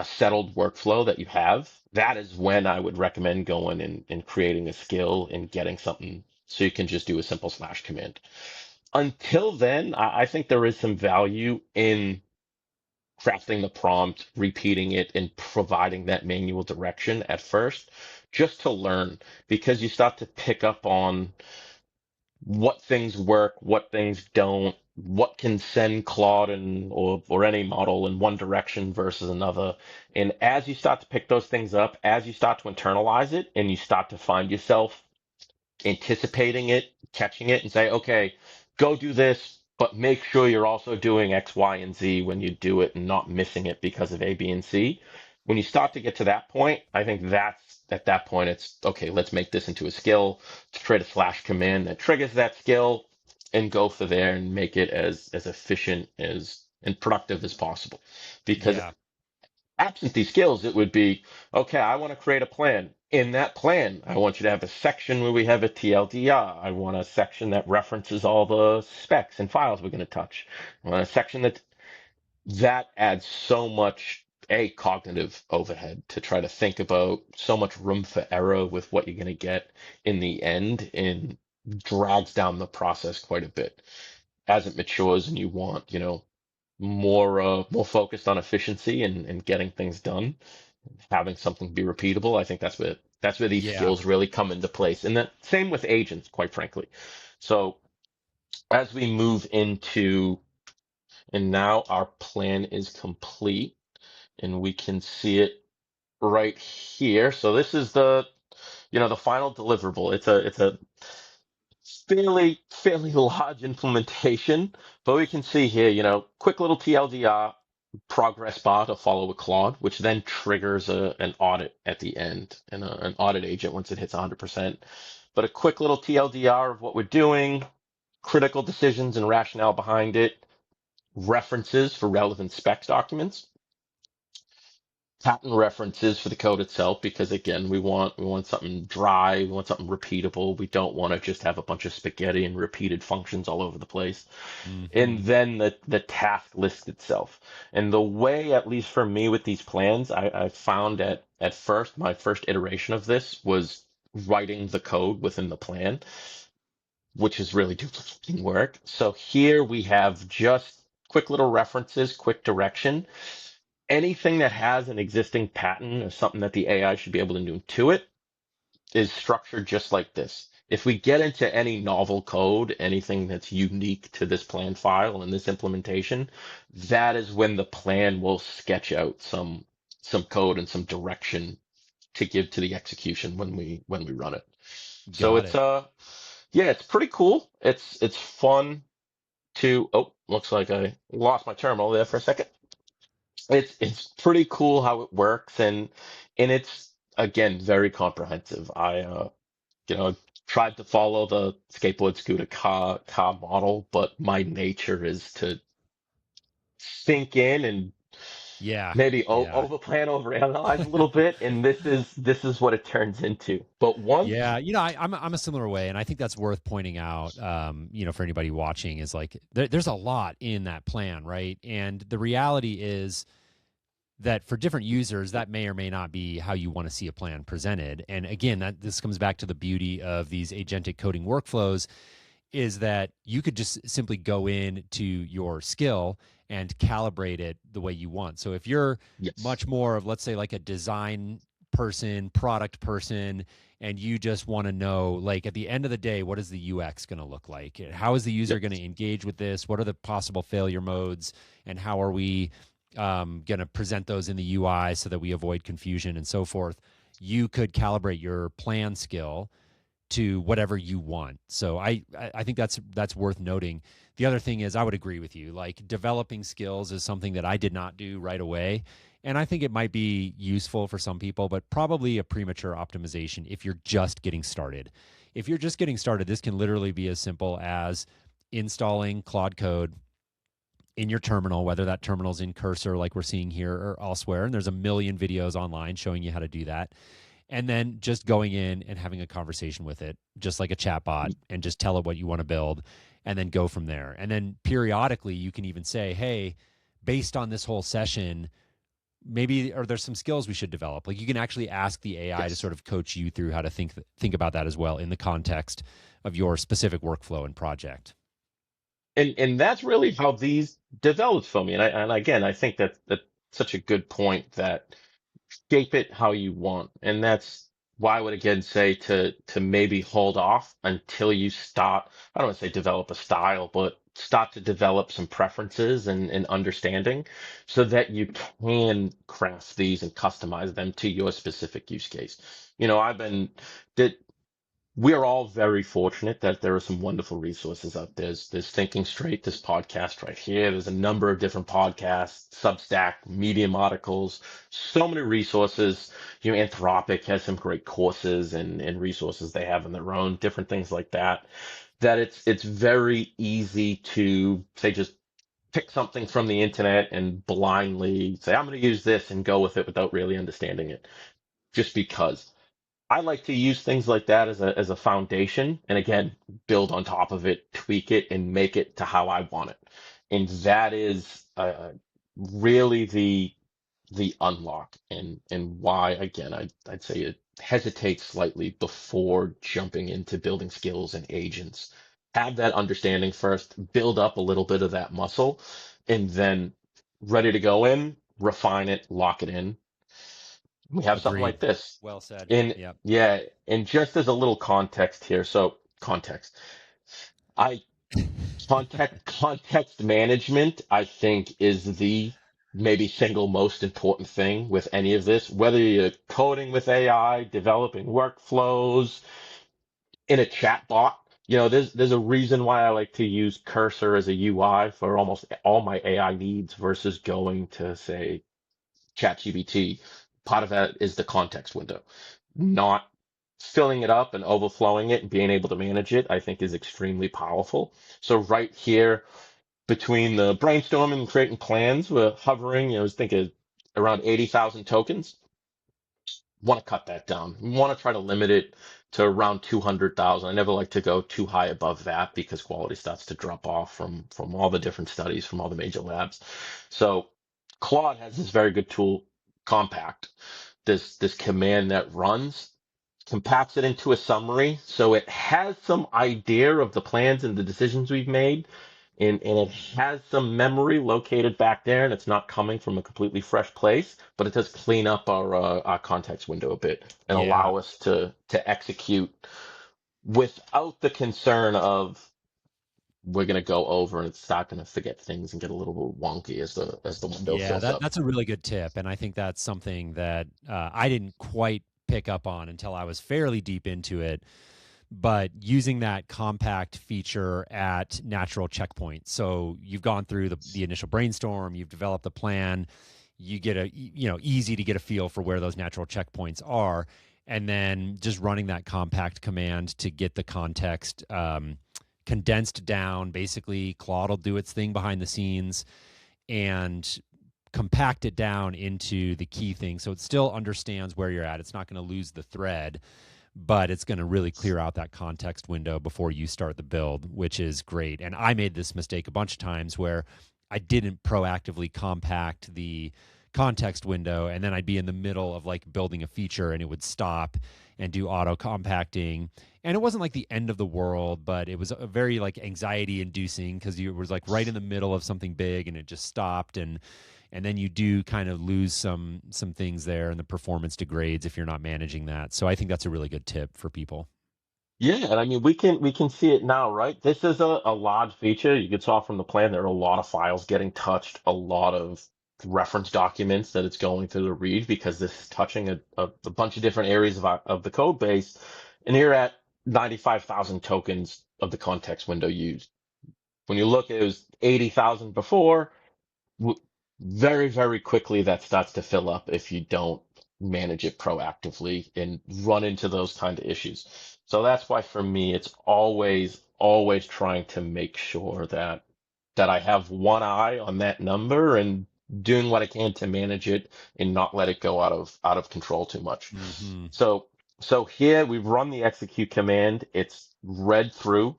settled workflow that you have, that is when I would recommend going and creating a skill and getting something so you can just do a simple slash command. Until then, I think there is some value in crafting the prompt, repeating it, and providing that manual direction at first, just to learn, because you start to pick up on what things work, what things don't, what can send Claude or any model in one direction versus another. And as you start to pick those things up, as you start to internalize it, and you start to find yourself anticipating it, catching it, and say, okay, go do this, but make sure you're also doing X, Y, and Z when you do it and not missing it because of A, B, and C. When you start to get to that point, I think that's at that point, it's okay, let's make this into a skill to create a slash command that triggers that skill and go for there and make it as efficient as and productive as possible. Because Yeah. absent these skills, it would be, okay, I want to create a plan. In that plan, I want you to have a section where we have a TLDR. I want a section that references all the specs and files we're going to touch. I want a section that adds so much cognitive overhead to try to think about, so much room for error with what you're going to get in the end, and drags down the process quite a bit as it matures and you want, more focused on efficiency and getting things done, having something be repeatable. I think that's where these Yeah. skills really come into place. And the same with agents, quite frankly. So as we move into, and now our plan is complete and we can see it right here. So this is the final deliverable. It's a fairly large implementation, but we can see here, quick little TLDR progress bar to follow a Claude, which then triggers an audit at the end and an audit agent once it hits 100%. But a quick little TLDR of what we're doing, critical decisions and rationale behind it, references for relevant specs documents, pattern references for the code itself, because again, we want something dry, we want something repeatable. We don't want to just have a bunch of spaghetti and repeated functions all over the place. And Hmm. then the task list itself. And the way, at least for me with these plans, I found at first, my first iteration of this was writing the code within the plan, which is really duplicating work. So here we have just quick little references, quick direction. Anything that has an existing pattern or something that the AI should be able to do to it is structured just like this. If we get into any novel code, anything that's unique to this plan file and this implementation, that is when the plan will sketch out some code and some direction to give to the execution when we run it. So Got it's it. yeah, it's pretty cool. It's fun to looks like I lost my terminal there for a second. It's pretty cool how it works, and it's again very comprehensive. I tried to follow the skateboard scooter car model, but my nature is to sink in and Yeah. maybe Yeah. over plan, over analyze a little bit, and this is what it turns into. But once, Yeah, I'm a similar way, and I think that's worth pointing out. For anybody watching, is like there's a lot in that plan, right? And the reality is that for different users, that may or may not be how you want to see a plan presented. And again, that this comes back to the beauty of these agentic coding workflows is that you could just simply go in to your skill and calibrate it the way you want. So if you're yes, much more of, let's say, like a design person, product person, and you just want to know, like, at the end of the day, what is the UX going to look like? How is the user going yes, to engage with this? What are the possible failure modes? And how are we going to present those in the UI so that we avoid confusion and so forth? You could calibrate your plan skill to whatever you want. So I think that's worth noting. The other thing is I would agree with you. Like developing skills is something that I did not do right away. And I think it might be useful for some people, but probably a premature optimization if you're just getting started. If you're just getting started, this can literally be as simple as installing Claude Code in your terminal, whether that terminal's in Cursor like we're seeing here or elsewhere. And there's a million videos online showing you how to do that, and then just going in and having a conversation with it, just like a chat bot, and just tell it what you want to build, and then go from there. And then periodically, you can even say, hey, based on this whole session, maybe are there some skills we should develop? Like you can actually ask the AI to yes. sort of coach you through how to think about that as well in the context of your specific workflow and project. And that's really how these developed for me. And again, I think that's such a good point, that shape it how you want. And that's why I would again say to maybe hold off until you start, I don't want to say develop a style, but start to develop some preferences and understanding so that you can craft these and customize them to your specific use case. I've been did we are all very fortunate that there are some wonderful resources out there. There's Thinking Straight, this podcast right here. There's a number of different podcasts, Substack, Medium articles, so many resources. Anthropic has some great courses and resources they have on their own, different things like that. That it's very easy to say just pick something from the internet and blindly say, I'm going to use this and go with it without really understanding it, just because. I like to use things like that as a foundation, and again, build on top of it, tweak it, and make it to how I want it. And that is really the unlock, and why again I'd say it hesitates slightly before jumping into building skills and agents. Have that understanding first, build up a little bit of that muscle, and then ready to go in, refine it, lock it in. We have something Agreed. like this. Well said. And Yep. yeah, and just as a little context here, so context. I context management, I think, is the maybe single most important thing with any of this, whether you're coding with AI, developing workflows in a chat bot. There's a reason why I like to use Cursor as a UI for almost all my AI needs versus going to, say, ChatGPT. Part of that is the context window. Not filling it up and overflowing it and being able to manage it, I think is extremely powerful. So right here between the brainstorming and creating plans, we're hovering, I was thinking around 80,000 tokens. Want to cut that down. Want to try to limit it to around 200,000. I never like to go too high above that because quality starts to drop off from all the different studies from all the major labs. So Claude has this very good tool, Compact. This command that runs compacts it into a summary, so it has some idea of the plans and the decisions we've made, and it has some memory located back there, and it's not coming from a completely fresh place, but it does clean up our context window a bit and Yeah. allow us to execute without the concern of we're going to go over and it's not going to forget things and get a little bit wonky as the window Yeah, fills up. that's a really good tip, and I think that's something that I didn't quite pick up on until I was fairly deep into it. But using that compact feature at natural checkpoints, so you've gone through the initial brainstorm, you've developed a plan, you get easy to get a feel for where those natural checkpoints are, and then just running that compact command to get the context condensed down. Basically, Claude will do its thing behind the scenes and compact it down into the key thing so it still understands where you're at. It's not going to lose the thread, but it's going to really clear out that context window before you start the build, which is great. And I made this mistake a bunch of times where I didn't proactively compact the context window, and then I'd be in the middle of like building a feature and it would stop and do auto compacting. And it wasn't like the end of the world, but it was a very like anxiety inducing because you was like right in the middle of something big and it just stopped. And then you do kind of lose some things there and the performance degrades if you're not managing that. So I think that's a really good tip for people. Yeah, and I mean we can see it now, right? This is a large feature. You can saw from the plan there are a lot of files getting touched, a lot of reference documents that it's going through to read because this is touching a bunch of different areas of the code base. And you're at 95,000 tokens of the context window used. When you look, it was 80,000 before. w- Very, very quickly that starts to fill up if you don't manage it proactively and run into those kind of issues. So that's why for me, it's always, always trying to make sure that I have one eye on that number and doing what I can to manage it and not let it go out of control too much. Mm-hmm. So so here we've run the execute command. It's read through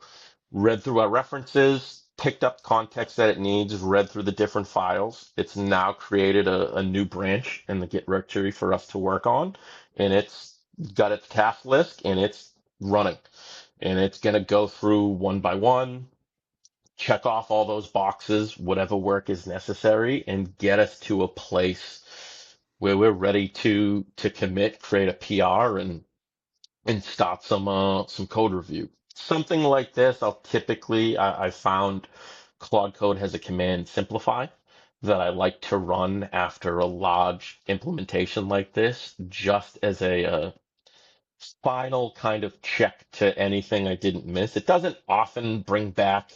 our references, picked up context that it needs, read through the different files. It's now created a new branch in the Git directory for us to work on, and it's got its task list and it's running. And it's going to go through one by one, check off all those boxes, whatever work is necessary, and get us to a place where we're ready to commit, create a PR, and start some code review. Something like this, I found Claude Code has a command simplify that I like to run after a large implementation like this, just as a final kind of check to anything I didn't miss. It doesn't often bring back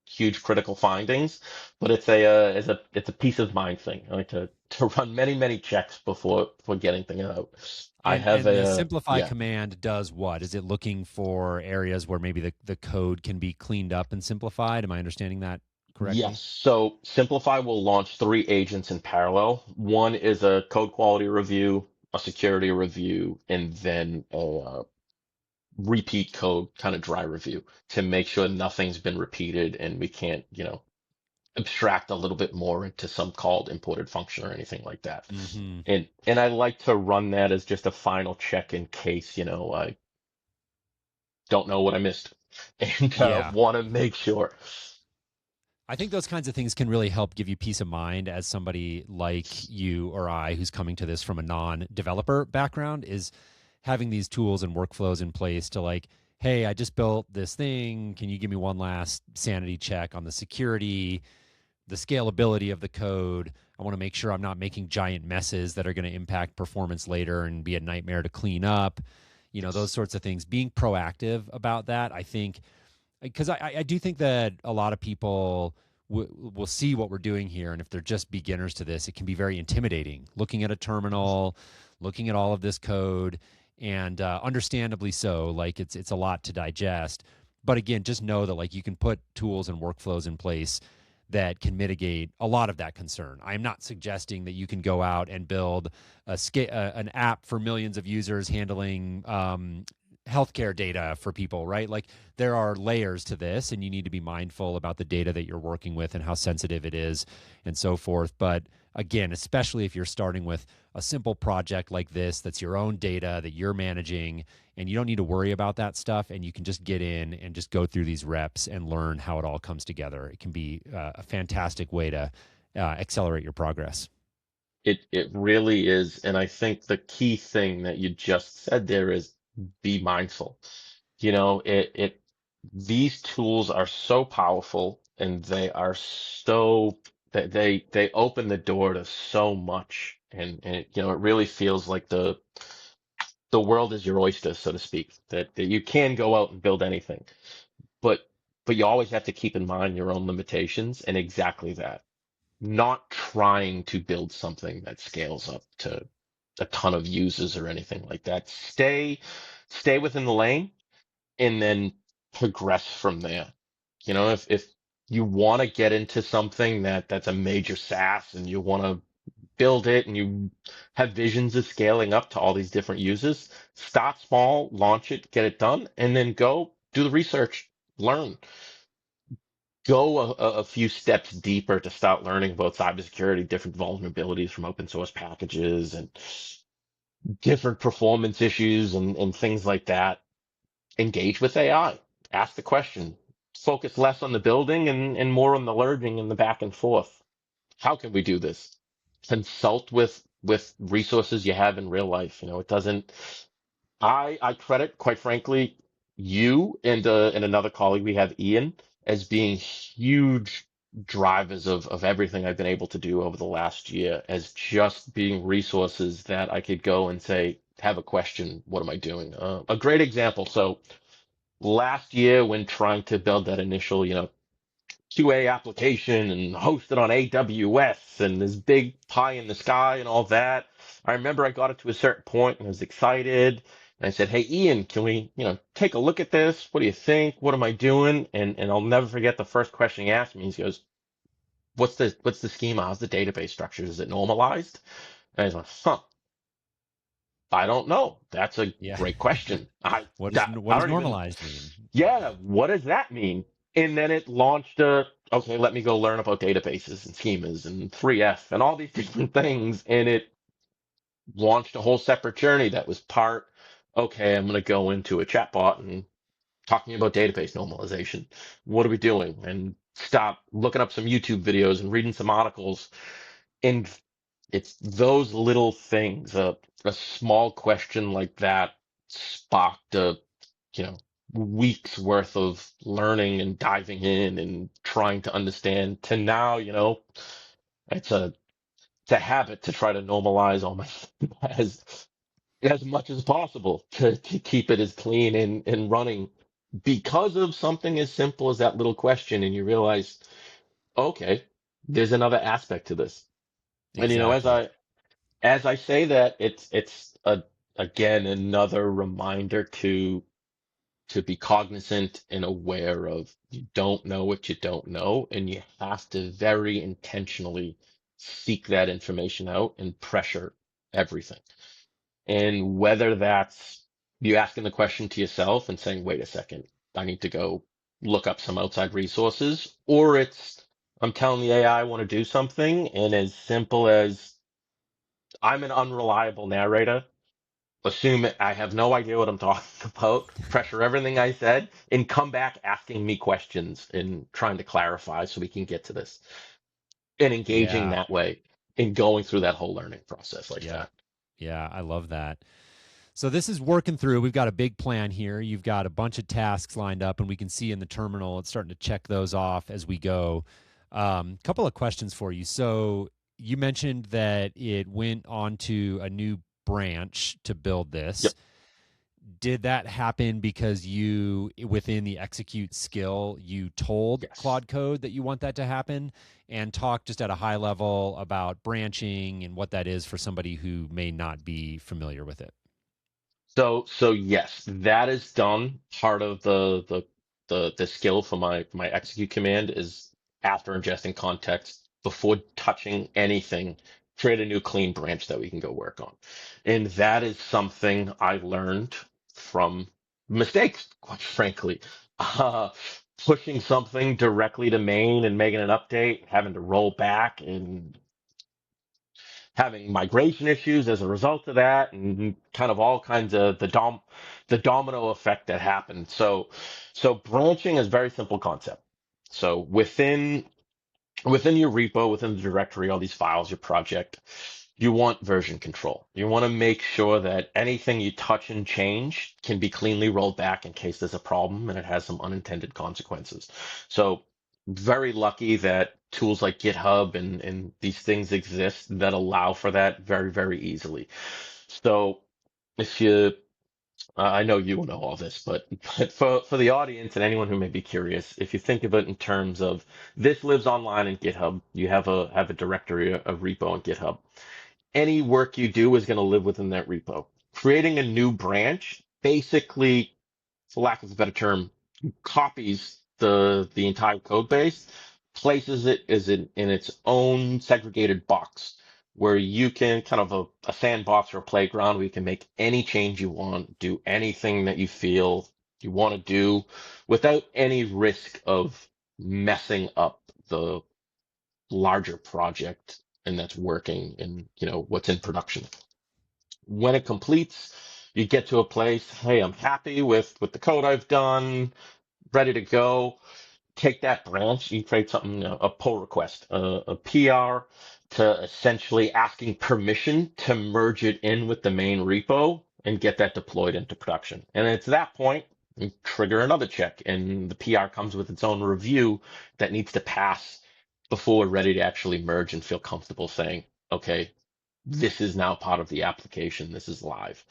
huge critical findings, but it's a peace of mind thing. I like to run many checks before getting things out. I have And the a simplify yeah. command does what? Is it looking for areas where maybe the code can be cleaned up and simplified? Am I understanding that Yes. correctly? So Simplify will launch three agents in parallel. One is a code quality review, a security review, and then a repeat code kind of dry review to make sure nothing's been repeated and we can't, abstract a little bit more into some called imported function or anything like that. Mm-hmm. And I like to run that as just a final check in case, I don't know what I missed and Yeah. want to make sure. I think those kinds of things can really help give you peace of mind as somebody like you or I who's coming to this from a non-developer background is having these tools and workflows in place to like, hey, I just built this thing. Can you give me one last sanity check on the security, the scalability of the code? I want to make sure I'm not making giant messes that are going to impact performance later and be a nightmare to clean up. Those sorts of things. Being proactive about that, I think, because I do think that a lot of people will see what we're doing here, and if they're just beginners to this, it can be very intimidating. Looking at a terminal, looking at all of this code, and understandably so. Like it's a lot to digest. But again, just know that like you can put tools and workflows in place that can mitigate a lot of that concern. I'm not suggesting that you can go out and build an app for millions of users handling healthcare data for people, right? Like there are layers to this, and you need to be mindful about the data that you're working with and how sensitive it is and so forth. But again, especially if you're starting with a simple project like this, that's your own data that you're managing, and you don't need to worry about that stuff, and you can just get in and just go through these reps and learn how it all comes together. It can be a fantastic way to accelerate your progress. It really is. And I think the key thing that you just said there is be mindful. These tools are so powerful and they are so that they open the door to so much. And it really feels like the world is your oyster, so to speak, that you can go out and build anything. But but you always have to keep in mind your own limitations and exactly that not trying to build something that scales up to a ton of users or anything like that. Stay within the lane and then progress from there. If you want to get into something that's a major SaaS and you want to build it and you have visions of scaling up to all these different users, start small, launch it, get it done, and then go do the research, learn, go a few steps deeper to start learning about cybersecurity, different vulnerabilities from open source packages and different performance issues and things like that. Engage with AI, ask the question, focus less on the building and more on the learning and the back and forth. How can we do this? Consult with resources you have in real life. You know, it doesn't. I credit, quite frankly, you and another colleague we have, Ian, as being huge drivers of everything I've been able to do over the last year, as just being resources that I could go and say, have a question, what am I doing? A great example. So last year, when trying to build that initial, QA application and hosted on AWS and this big pie in the sky and all that. I remember I got it to a certain point and I was excited. And I said, "Hey, Ian, can we, take a look at this? What do you think? What am I doing?" And I'll never forget the first question he asked me. He goes, "What's the schema? How's the database structure? Is it normalized?" And I was like, "Huh, I don't know. That's a Yeah. great question. I What I does don't even normalized mean? yeah, what does that mean?" And then it launched okay, let me go learn about databases and schemas and 3F and all these different things. And it launched a whole separate journey that was part, okay, I'm going to go into a chatbot and talking about database normalization. What are we doing? And stop looking up some YouTube videos and reading some articles. And it's those little things, a small question like that sparked you know, weeks worth of learning and diving in and trying to understand to now, it's a habit to try to normalize all my as much as possible to keep it as clean and running because of something as simple as that little question. And you realize, okay, there's another aspect to this. And Exactly. as I say that, it's again another reminder to be cognizant and aware of you don't know what you don't know, and you have to very intentionally seek that information out and pressure everything. And whether that's you asking the question to yourself and saying, wait a second, I need to go look up some outside resources, or it's I'm telling the AI I want to do something, and as simple as I'm an unreliable narrator, assume I have no idea what I'm talking about, pressure everything I said, and come back asking me questions and trying to clarify so we can get to this and engaging Yeah. that way and going through that whole learning process like Yeah. that. Yeah. I love that. So this is working through. We've got a big plan here. You've got a bunch of tasks lined up, and we can see in the terminal it's starting to check those off as we go. Couple of questions for you. So you mentioned that it went onto a new branch to build Yep. this. Did that happen because you, within the execute skill, you told Yes. Claude Code that you want that to happen? And talk just at a high level about branching and what that is for somebody who may not be familiar with it. So yes, that is done. Part of the skill for my execute command is after ingesting context, before touching anything, create a new clean branch that we can go work on. And that is something I learned from mistakes, quite frankly. Uh, Pushing something directly to main and making an update, having to roll back and having migration issues as a result of that, and kind of all kinds of the domino effect that happened. So branching is a very simple concept. So within your repo, within the directory, all these files, your project, you want version control. You want to make sure that anything you touch and change can be cleanly rolled back in case there's a problem and it has some unintended consequences. So very lucky that tools like GitHub and these things exist that allow for that very, very easily. So if you I know you will know all this, but for the audience and anyone who may be curious, if you think of it in terms of this lives online in GitHub, you have a directory, a repo in GitHub. Any work you do is going to live within that repo. Creating a new branch, basically, for lack of a better term, copies the entire code base, places it as in its own segregated box. where you can kind of a sandbox or a playground where you can make any change you want, do anything that you feel you want to do without any risk of messing up the larger project and that's working and what's in production. When it completes, you get to a place, hey, I'm happy with the code I've done, ready to go. Take that branch, you create something, a pull request, a PR to essentially asking permission to merge it in with the main repo and get that deployed into production. And it's that point, you trigger another check, and the PR comes with its own review that needs to pass before we're ready to actually merge and feel comfortable saying, okay, this is now part of the application. This is live.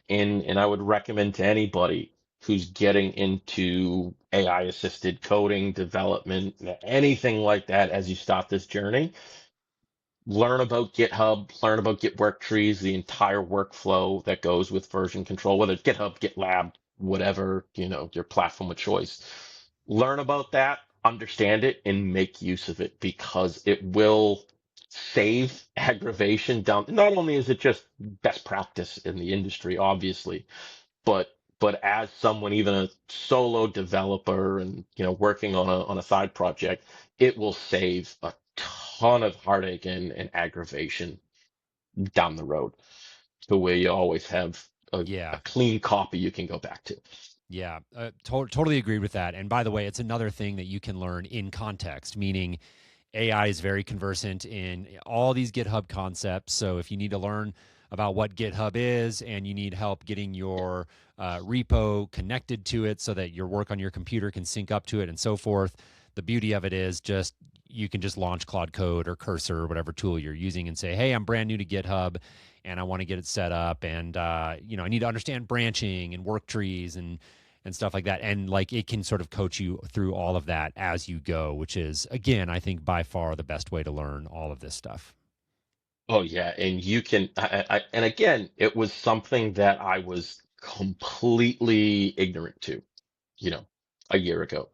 And I would recommend to anybody who's getting into AI assisted coding, development, anything like that as you start this journey, learn about GitHub, learn about Git work trees, the entire workflow that goes with version control, whether it's GitHub, GitLab, whatever, your platform of choice. Learn about that, understand it, and make use of it because it will save aggravation down. Not only is it just best practice in the industry, obviously, but as someone, even a solo developer and working on a side project, it will save a ton of heartache and aggravation down the road to where you always have a Yeah. clean copy you can go back to. Yeah, totally agreed with that. And by the way, it's another thing that you can learn in context, meaning AI is very conversant in all these GitHub concepts. So if you need to learn about what GitHub is and you need help getting your repo connected to it so that your work on your computer can sync up to it and so forth, the beauty of it is just you can just launch Claude Code or Cursor or whatever tool you're using and say, hey, I'm brand new to GitHub and I want to get it set up and I need to understand branching and work trees and stuff like that. And like it can sort of coach you through all of that as you go, which is, again, I think by far the best way to learn all of this stuff. Oh yeah, and you can, and again, it was something that I was completely ignorant to, you know, a year ago.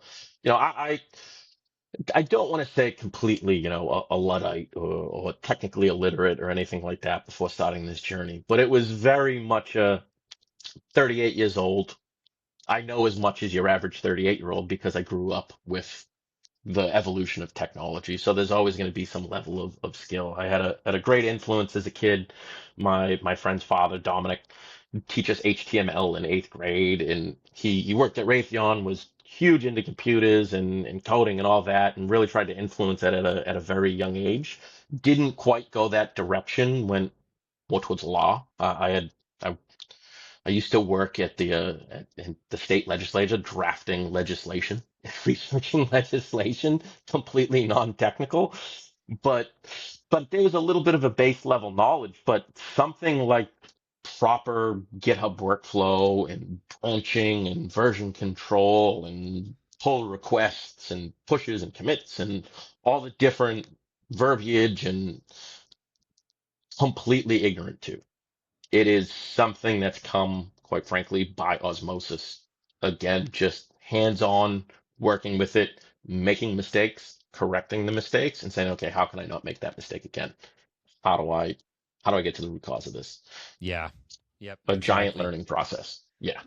I don't want to say completely, a Luddite or technically illiterate or anything like that before starting this journey, but it was very much a 38 years old. I know as much as your average 38-year-old because I grew up with the evolution of technology. So there's always going to be some level of skill. I had a great influence as a kid. My friend's father, Dominic, teach us HTML in eighth grade, and he worked at Raytheon, was huge into computers and coding and all that, and really tried to influence that at a very young age. Didn't quite go that direction, went more towards law. I I used to work at in the state legislature drafting legislation, researching legislation, completely non-technical, but there was a little bit of a base level knowledge, but something like proper GitHub workflow and branching and version control and pull requests and pushes and commits and all the different verbiage and completely ignorant to. It is something that's come, quite frankly, by osmosis. Again, just hands-on, working with it, making mistakes, correcting the mistakes, and saying, okay, how can I not make that mistake again? How do I how do I get to the root cause of this? Yeah. Yep. A giant Exactly. learning process. Yeah.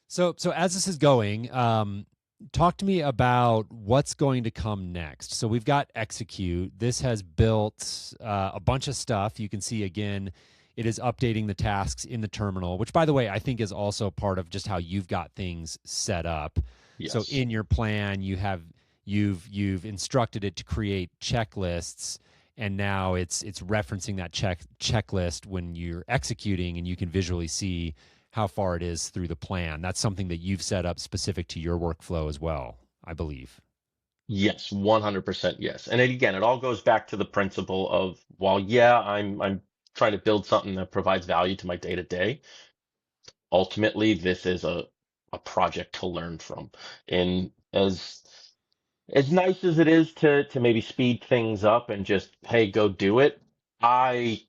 So as this is going, talk to me about what's going to come next. So we've got execute. This has built a bunch of stuff. You can see again, it is updating the tasks in the terminal, which by the way, I think is also part of just how you've got things set up. So Yes. in your plan, you've instructed it to create checklists and now it's referencing that checklist when you're executing and you can visually see how far it is through the plan. That's something that you've set up specific to your workflow as well, I believe. Yes, 100% yes. And again, it all goes back to the principle of, while yeah, I'm trying to build something that provides value to my day to day, ultimately this is a project to learn from. And as nice as it is to maybe speed things up and just, hey, go do it, my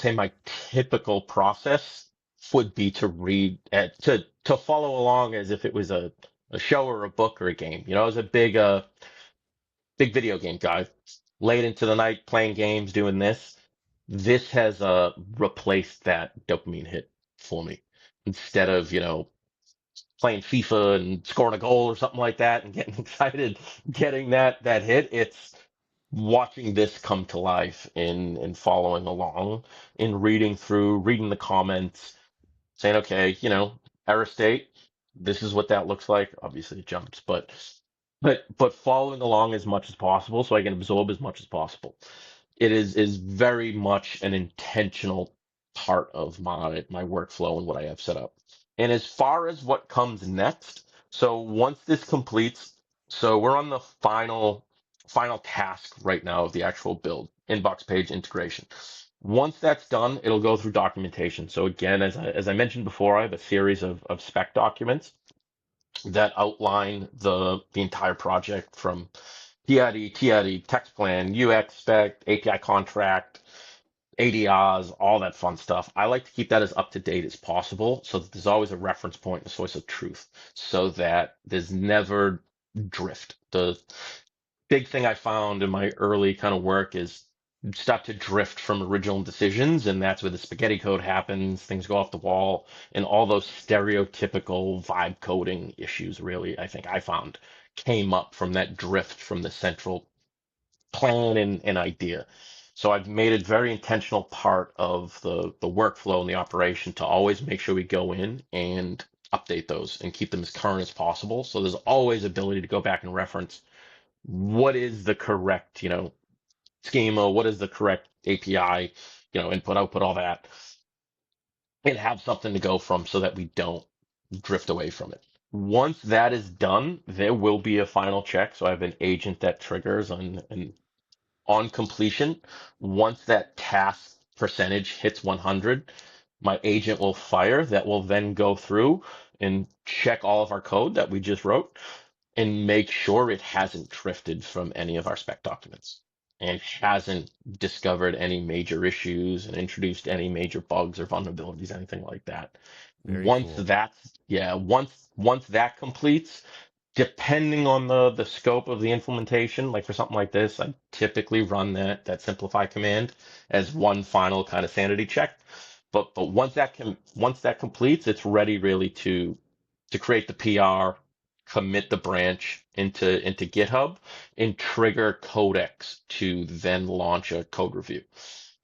typical process would be to read to follow along as if it was a show or a book or a game. I was a big video game guy, late into the night playing games, doing this. this has replaced that dopamine hit for me. Instead of, playing FIFA and scoring a goal or something like that and getting excited, getting that hit, it's watching this come to life in following along, in reading through, reading the comments, saying, okay, error state, this is what that looks like. Obviously it jumps, but following along as much as possible so I can absorb as much as possible. It is very much an intentional part of my workflow and what I have set up. And as far as what comes next, so once this completes, so we're on the final task right now of the actual build, inbox page integration. Once that's done, it'll go through documentation. So again, as I mentioned before, I have a series of spec documents that outline the entire project from PID, TID, text plan, UX spec, API contract, ADRs, all that fun stuff. I like to keep that as up to date as possible so that there's always a reference point, a source of truth, so that there's never drift. The big thing I found in my early kind of work is start to drift from original decisions, and that's where the spaghetti code happens, things go off the wall, and all those stereotypical vibe coding issues really, I think I found came up from that drift from the central plan and idea. So I've made it very intentional part of the workflow and the operation to always make sure we go in and update those and keep them as current as possible. So there's always ability to go back and reference what is the correct, schema, what is the correct API, input, output, all that, and have something to go from so that we don't drift away from it. Once that is done, there will be a final check. So I have an agent that triggers on completion. Once that task percentage hits 100, my agent will fire. That will then go through and check all of our code that we just wrote and make sure it hasn't drifted from any of our spec documents and hasn't discovered any major issues and introduced any major bugs or vulnerabilities, anything like that. Very Once cool. that's, yeah, once that completes, depending on the scope of the implementation, like for something like this, I typically run that simplify command as one final kind of sanity check. But once that completes, it's ready really to create the PR, commit the branch into GitHub, and trigger codecs to then launch a code review.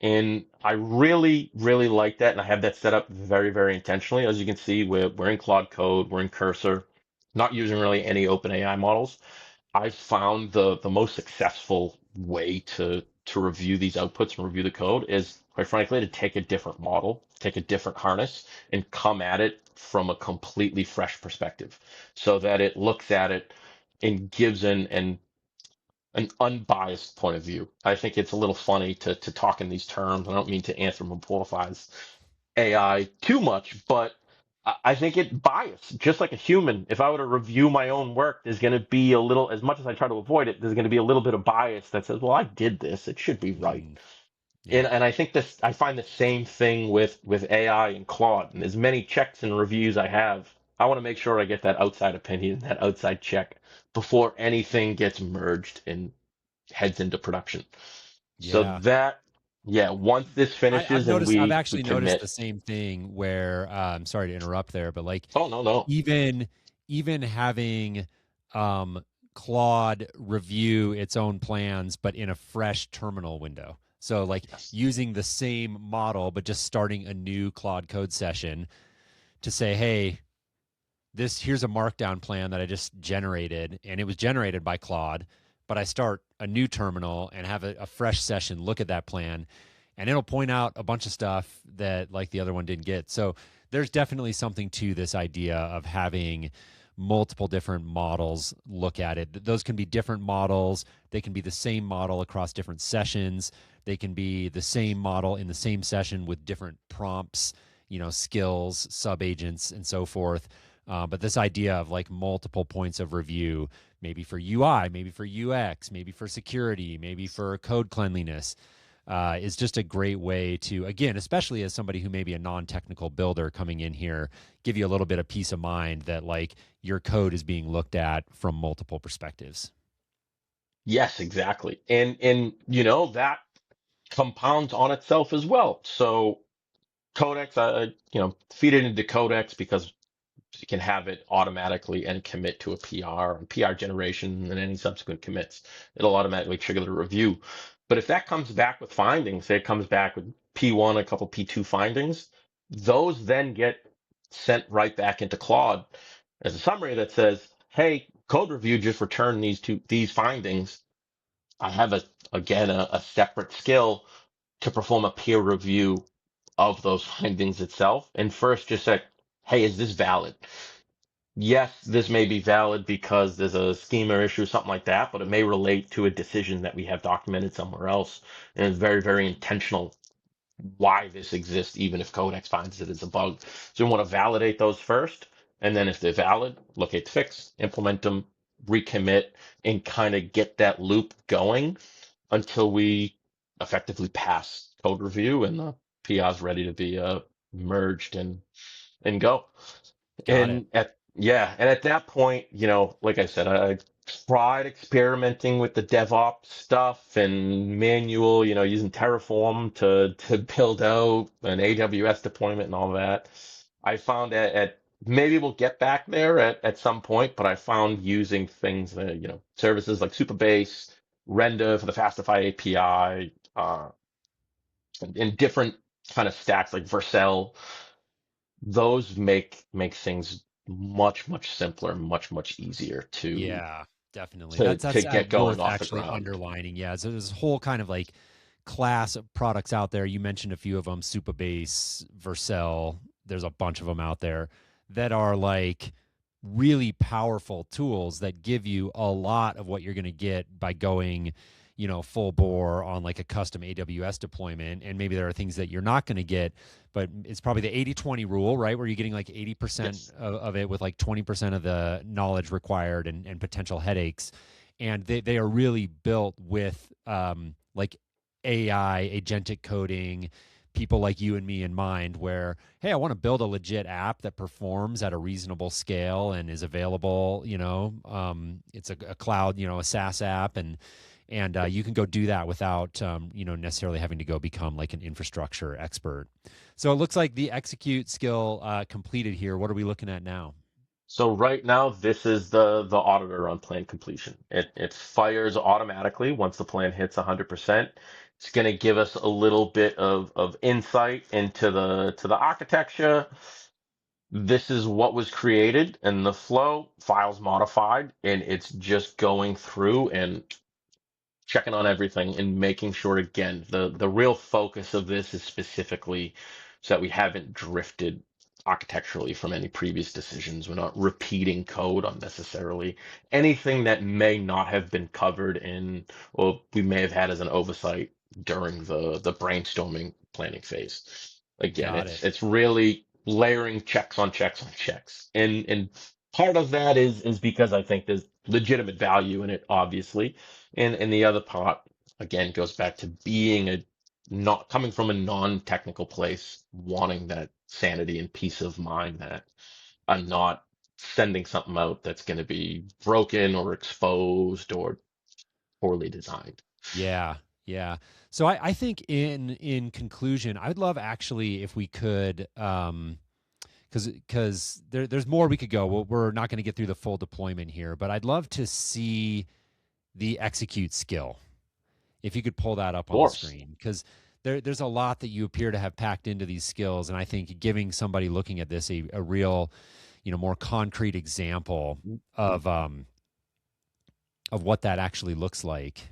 And I really, really like that. And I have that set up very, very intentionally. As you can see, we're in Claude Code, we're in Cursor, not using really any OpenAI models. I found the most successful way to review these outputs and review the code is, quite frankly, to take a different model, take a different harness, and come at it from a completely fresh perspective, so that it looks at it and gives an unbiased point of view. I think it's a little funny to talk in these terms. I don't mean to anthropomorphize AI too much, but I think it biased, just like a human. If I were to review my own work, there's going to be a little, as much as I try to avoid it, there's going to be a little bit of bias that says, well, I did this. It should be right. Mm, yeah. And I think this, I find the same thing with AI and Claude. And as many checks and reviews I have, I want to make sure I get that outside opinion, that outside check before anything gets merged and heads into production. So Yeah. yeah, once this I've finishes and noticed, I've we actually noticed commit. the same thing where, I'm sorry to interrupt there, but like Oh, no, no. even even having um, Claude review its own plans, but in a fresh terminal window. So like Yes. using the same model, but just starting a new Claude code session to say, hey, this here's a markdown plan that I just generated, and it was generated by Claude, but I start a new terminal and have a fresh session, look at that plan, and it'll point out a bunch of stuff that like the other one didn't get. So there's definitely something to this idea of having multiple different models look at it. Those can be different models. They can be the same model across different sessions. They can be the same model in the same session with different prompts, skills, subagents, and so forth. But this idea of like multiple points of review, maybe for UI, maybe for UX, maybe for security, maybe for code cleanliness, is just a great way to, again, especially as somebody who may be a non-technical builder coming in here, give you a little bit of peace of mind that like your code is being looked at from multiple perspectives. Yes, exactly. And that. compounds on itself as well. So Codex, feed it into Codex because you can have it automatically and commit to a PR and PR generation and any subsequent commits. It'll automatically trigger the review. But if that comes back with findings, say it comes back with P1, a couple P2 findings, those then get sent right back into Claude as a summary that says, hey, code review just returned these findings. I have a separate skill to perform a peer review of those findings itself. And first just say, hey, is this valid? Yes, this may be valid because there's a schema issue, something like that, but it may relate to a decision that we have documented somewhere else. And it's very, very intentional why this exists, even if Codex finds it as a bug. So we want to validate those first. And then if they're valid, locate the fix, implement them, recommit, and kind of get that loop going until we effectively pass code review and the PR is ready to be merged and go. Got it. And at that point, like I said, I tried experimenting with the DevOps stuff and manual, using Terraform to build out an AWS deployment and all that. I found at maybe we'll get back there at some point, but I found using things that, services like Supabase, Render for the Fastify API, and different kind of stacks like Vercel, those make things much simpler, much easier to Yeah, definitely. to That's to get going worth off the actually ground. underlining. Yeah, so there's a whole kind of like class of products out there. You mentioned a few of them: Supabase, Vercel. There's a bunch of them out there that are like really powerful tools that give you a lot of what you're going to get by going, full bore on like a custom AWS deployment. And maybe there are things that you're not going to get, but it's probably the 80-20 rule, right? Where you're getting like 80% Yes. of it with like 20% of the knowledge required and potential headaches. And they are really built with like AI, agentic coding, people like you and me in mind, where, hey, I want to build a legit app that performs at a reasonable scale and is available. It's a cloud, a SaaS app, and you can go do that without necessarily having to go become like an infrastructure expert. So it looks like the execute skill completed here. What are we looking at now? So right now, this is the auditor on plan completion. It fires automatically once the plan hits 100%. It's going to give us a little bit of insight into the architecture. This is what was created and the flow, files modified, and it's just going through and checking on everything and making sure, again, the real focus of this is specifically so that we haven't drifted architecturally from any previous decisions. We're not repeating code unnecessarily. Anything that may not have been covered in, or we may have had as an oversight during the brainstorming planning phase. Again, Got it's it. it's really layering checks on checks on checks. And part of that is because I think there's legitimate value in it, obviously, and the other part, again, goes back to being a not coming from a non-technical place, wanting that sanity and peace of mind that I'm not sending something out that's going to be broken or exposed or poorly designed. Yeah, yeah. So I think in conclusion, I would love actually if we could, because there's more we could go. We're not going to get through the full deployment here, but I'd love to see the execute skill. If you could pull that up Of on the course. screen, because there's a lot that you appear to have packed into these skills, and I think giving somebody looking at this a real, more concrete example of um, of what that actually looks like.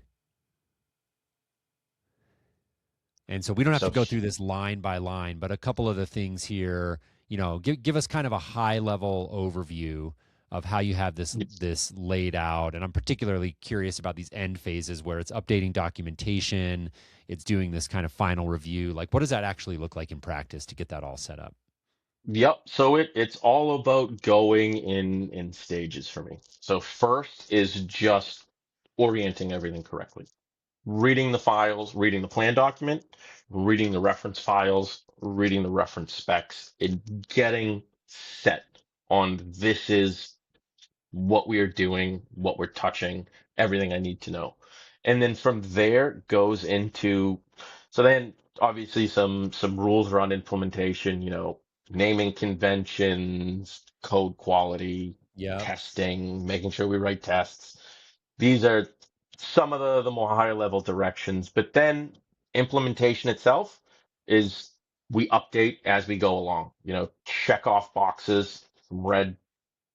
And so we don't have to So go through this line by line, but a couple of the things here, give us kind of a high level overview of how you have this laid out. And I'm particularly curious about these end phases where it's updating documentation, it's doing this kind of final review. Like, what does that actually look like in practice to get that all set up? yep. So it's all about going in stages for me. So first is just orienting everything correctly. Reading the files, reading the plan document, reading the reference files, reading the reference specs, and getting set on this is what we are doing, what we're touching, everything I need to know. And then from there goes into So then obviously some rules around implementation, naming conventions, code quality, Yep. testing, making sure we write tests. These are some of the more higher level directions, but then implementation itself is we update as we go along, check off boxes from red,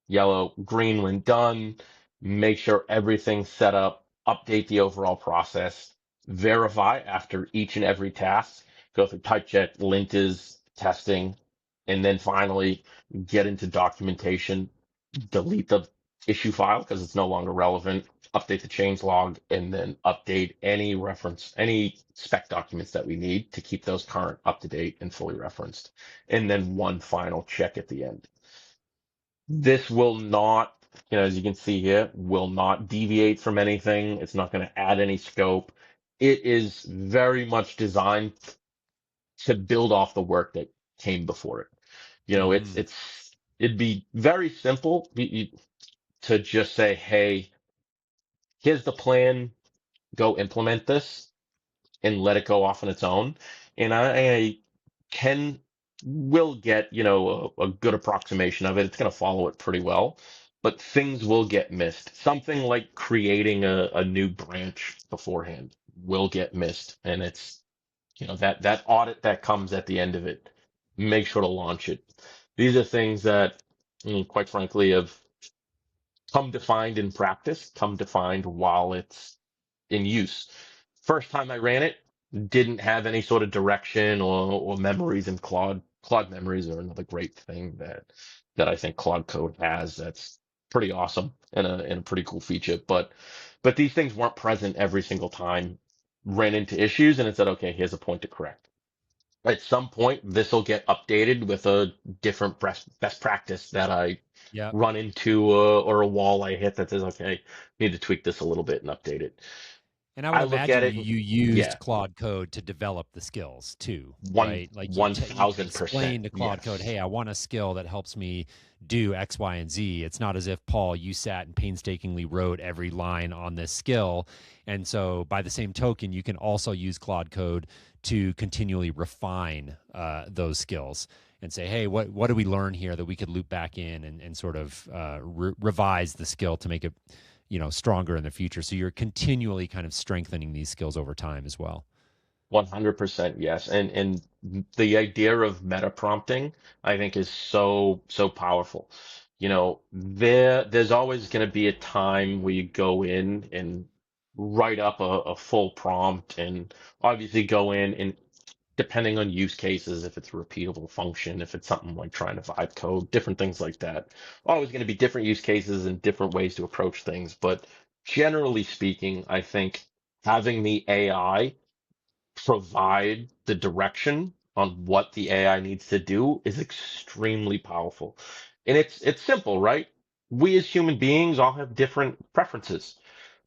yellow, green when done, make sure everything's set up, update the overall process, verify after each and every task, go through type check, lintas, testing, and then finally get into documentation, delete the issue file because it's no longer relevant, update the change log, and then update any reference, any spec documents that we need to keep those current, up to date, and fully referenced. And then one final check at the end. This will not, as you can see here, will not deviate from anything. It's not going to add any scope. It is very much designed to build off the work that came before it. Mm. It'd be very simple to just say, hey, here's the plan, go implement this and let it go off on its own. And I can will get, a good approximation of it. It's going to follow it pretty well, but things will get missed. Something like creating a new branch beforehand will get missed. And it's, that audit that comes at the end of it, make sure to launch it. These are things that, quite frankly, have come defined in practice, come defined while it's in use. First time I ran it, didn't have any sort of direction or memories in Claude. Claude memories are another great thing that I think Claude Code has. That's pretty awesome and a pretty cool feature. But these things weren't present every single time. Ran into issues and it said, okay, here's a point to correct. At some point, this will get updated with a different best practice that I Yep. run into or a wall I hit that says, okay, need to tweak this a little bit and update it. And I would I look at imagine it, you yeah, used Claude Code to develop the skills too, one right? Like one you could thousand percent explain to Claude Code, yes. "Hey, I want a skill that helps me do X, Y, and Z." It's not as if Paul, you sat and painstakingly wrote every line on this skill. And so, by the same token, you can also use Claude Code to continually refine those skills and say, "Hey, what do we learn here that we could loop back in and sort of revise the skill to make it stronger in the future." So you're continually kind of strengthening these skills over time as well. 100% yes. And the idea of meta prompting, I think, is so powerful. There's always going to be a time where you go in and write up a full prompt and obviously go in and depending on use cases, if it's a repeatable function, if it's something like trying to vibe code, different things like that. Always going to be different use cases and different ways to approach things. But generally speaking, I think having the AI provide the direction on what the AI needs to do is extremely powerful. And it's simple, right? We as human beings all have different preferences.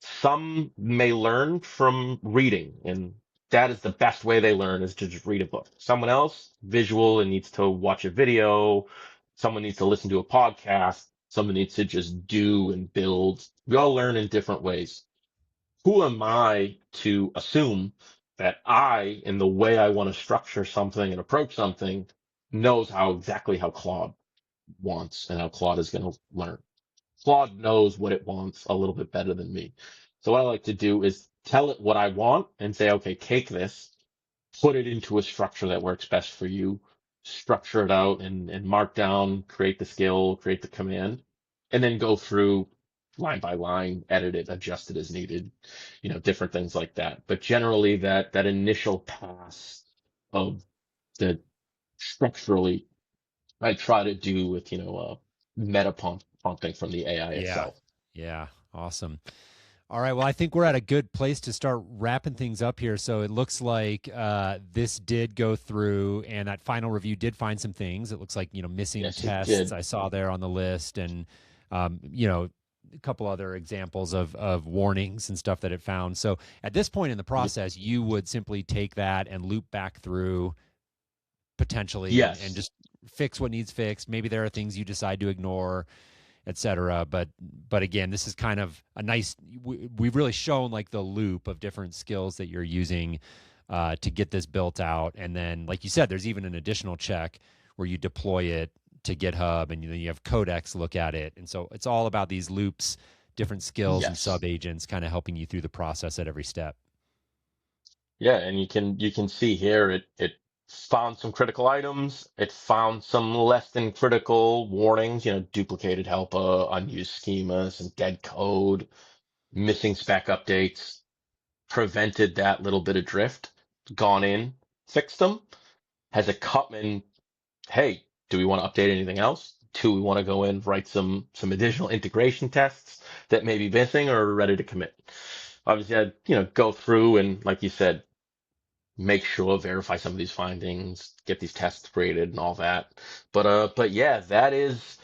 Some may learn from reading, and that is the best way they learn is to just read a book. Someone else, visual and needs to watch a video. Someone needs to listen to a podcast. Someone needs to just do and build. We all learn in different ways. Who am I to assume that I, in the way I want to structure something and approach something, knows exactly how Claude wants and how Claude is going to learn? Claude knows what it wants a little bit better than me. So what I like to do is tell it what I want and say, okay, take this, put it into a structure that works best for you, structure it out and mark down, create the skill, create the command, and then go through line by line, edit it, adjust it as needed, different things like that. But generally that initial pass of the structurally I try to do with, meta prompting from the AI Yeah. itself. Yeah. Awesome. All right. Well, I think we're at a good place to start wrapping things up here. So it looks like this did go through, and that final review did find some things. It looks like missing Yes, it tests did. I saw there on the list, and a couple other examples of warnings and stuff that it found. So at this point in the process, you would simply take that and loop back through potentially and Yes. just fix what needs fixed. Maybe there are things you decide to ignore, etc. But again, this is kind of a nice. We've really shown like the loop of different skills that you're using to get this built out. And then, like you said, there's even an additional check where you deploy it to GitHub, and then you have Codex look at it. And so it's all about these loops, different skills and Yes. sub agents kind of helping you through the process at every step. Yeah, and you can see here it found some critical items. It found some less than critical warnings, duplicated helper, unused schemas, and dead code, missing spec updates, prevented that little bit of drift, gone in, fixed them, has a Cutman, hey, do we want to update anything else? Do we want to go in, write some additional integration tests that may be missing, or are we ready to commit? Obviously, I'd, go through and, like you said, make sure, verify some of these findings, get these tests created and all that. But yeah, that is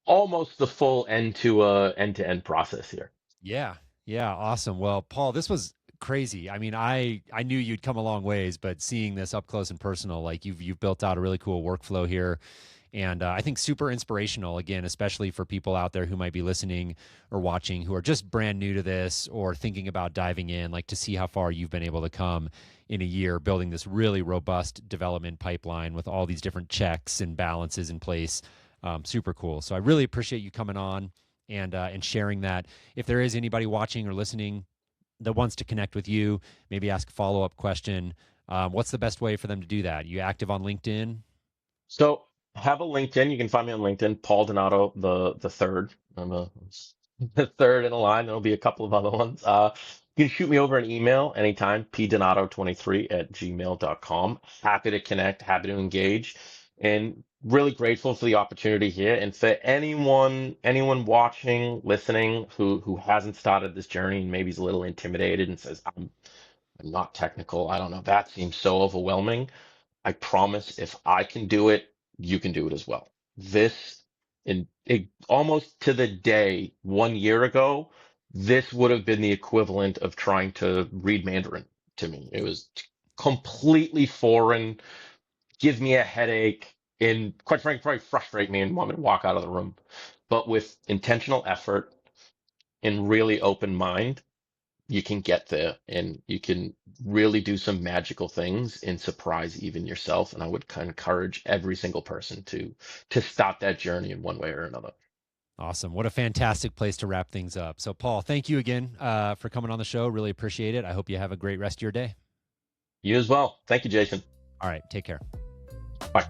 almost the full end-to-end process here. Yeah. Yeah. Awesome. Well, Paul, this was crazy. I mean, I knew you'd come a long ways, but seeing this up close and personal, like you've built out a really cool workflow here. And I think super inspirational, again, especially for people out there who might be listening or watching who are just brand new to this or thinking about diving in, like to see how far you've been able to come in a year, building this really robust development pipeline with all these different checks and balances in place. Super cool. So I really appreciate you coming on and sharing that. If there is anybody watching or listening that wants to connect with you, maybe ask a follow up question, what's the best way for them to do that? You active on LinkedIn? So have a LinkedIn. You can find me on LinkedIn, Paul Donato, the third. I'm the third in a line. There'll be a couple of other ones. You can shoot me over an email anytime, pdonato23@gmail.com. Happy to connect, happy to engage, and really grateful for the opportunity here. And for anyone watching, listening, who hasn't started this journey and maybe is a little intimidated and says, I'm not technical. I don't know. That seems so overwhelming. I promise if I can do it, you can do it as well. This, in it, almost to the day 1 year ago, this would have been the equivalent of trying to read Mandarin to me. It was completely foreign, give me a headache, and quite frankly, probably frustrate me and want me to walk out of the room. But with intentional effort and really open mind, you can get there and you can really do some magical things and surprise even yourself. And I would kind of encourage every single person to start that journey in one way or another. Awesome. What a fantastic place to wrap things up. So, Paul, thank you again for coming on the show. Really appreciate it. I hope you have a great rest of your day. You as well. Thank you, Jason. All right. Take care. Bye.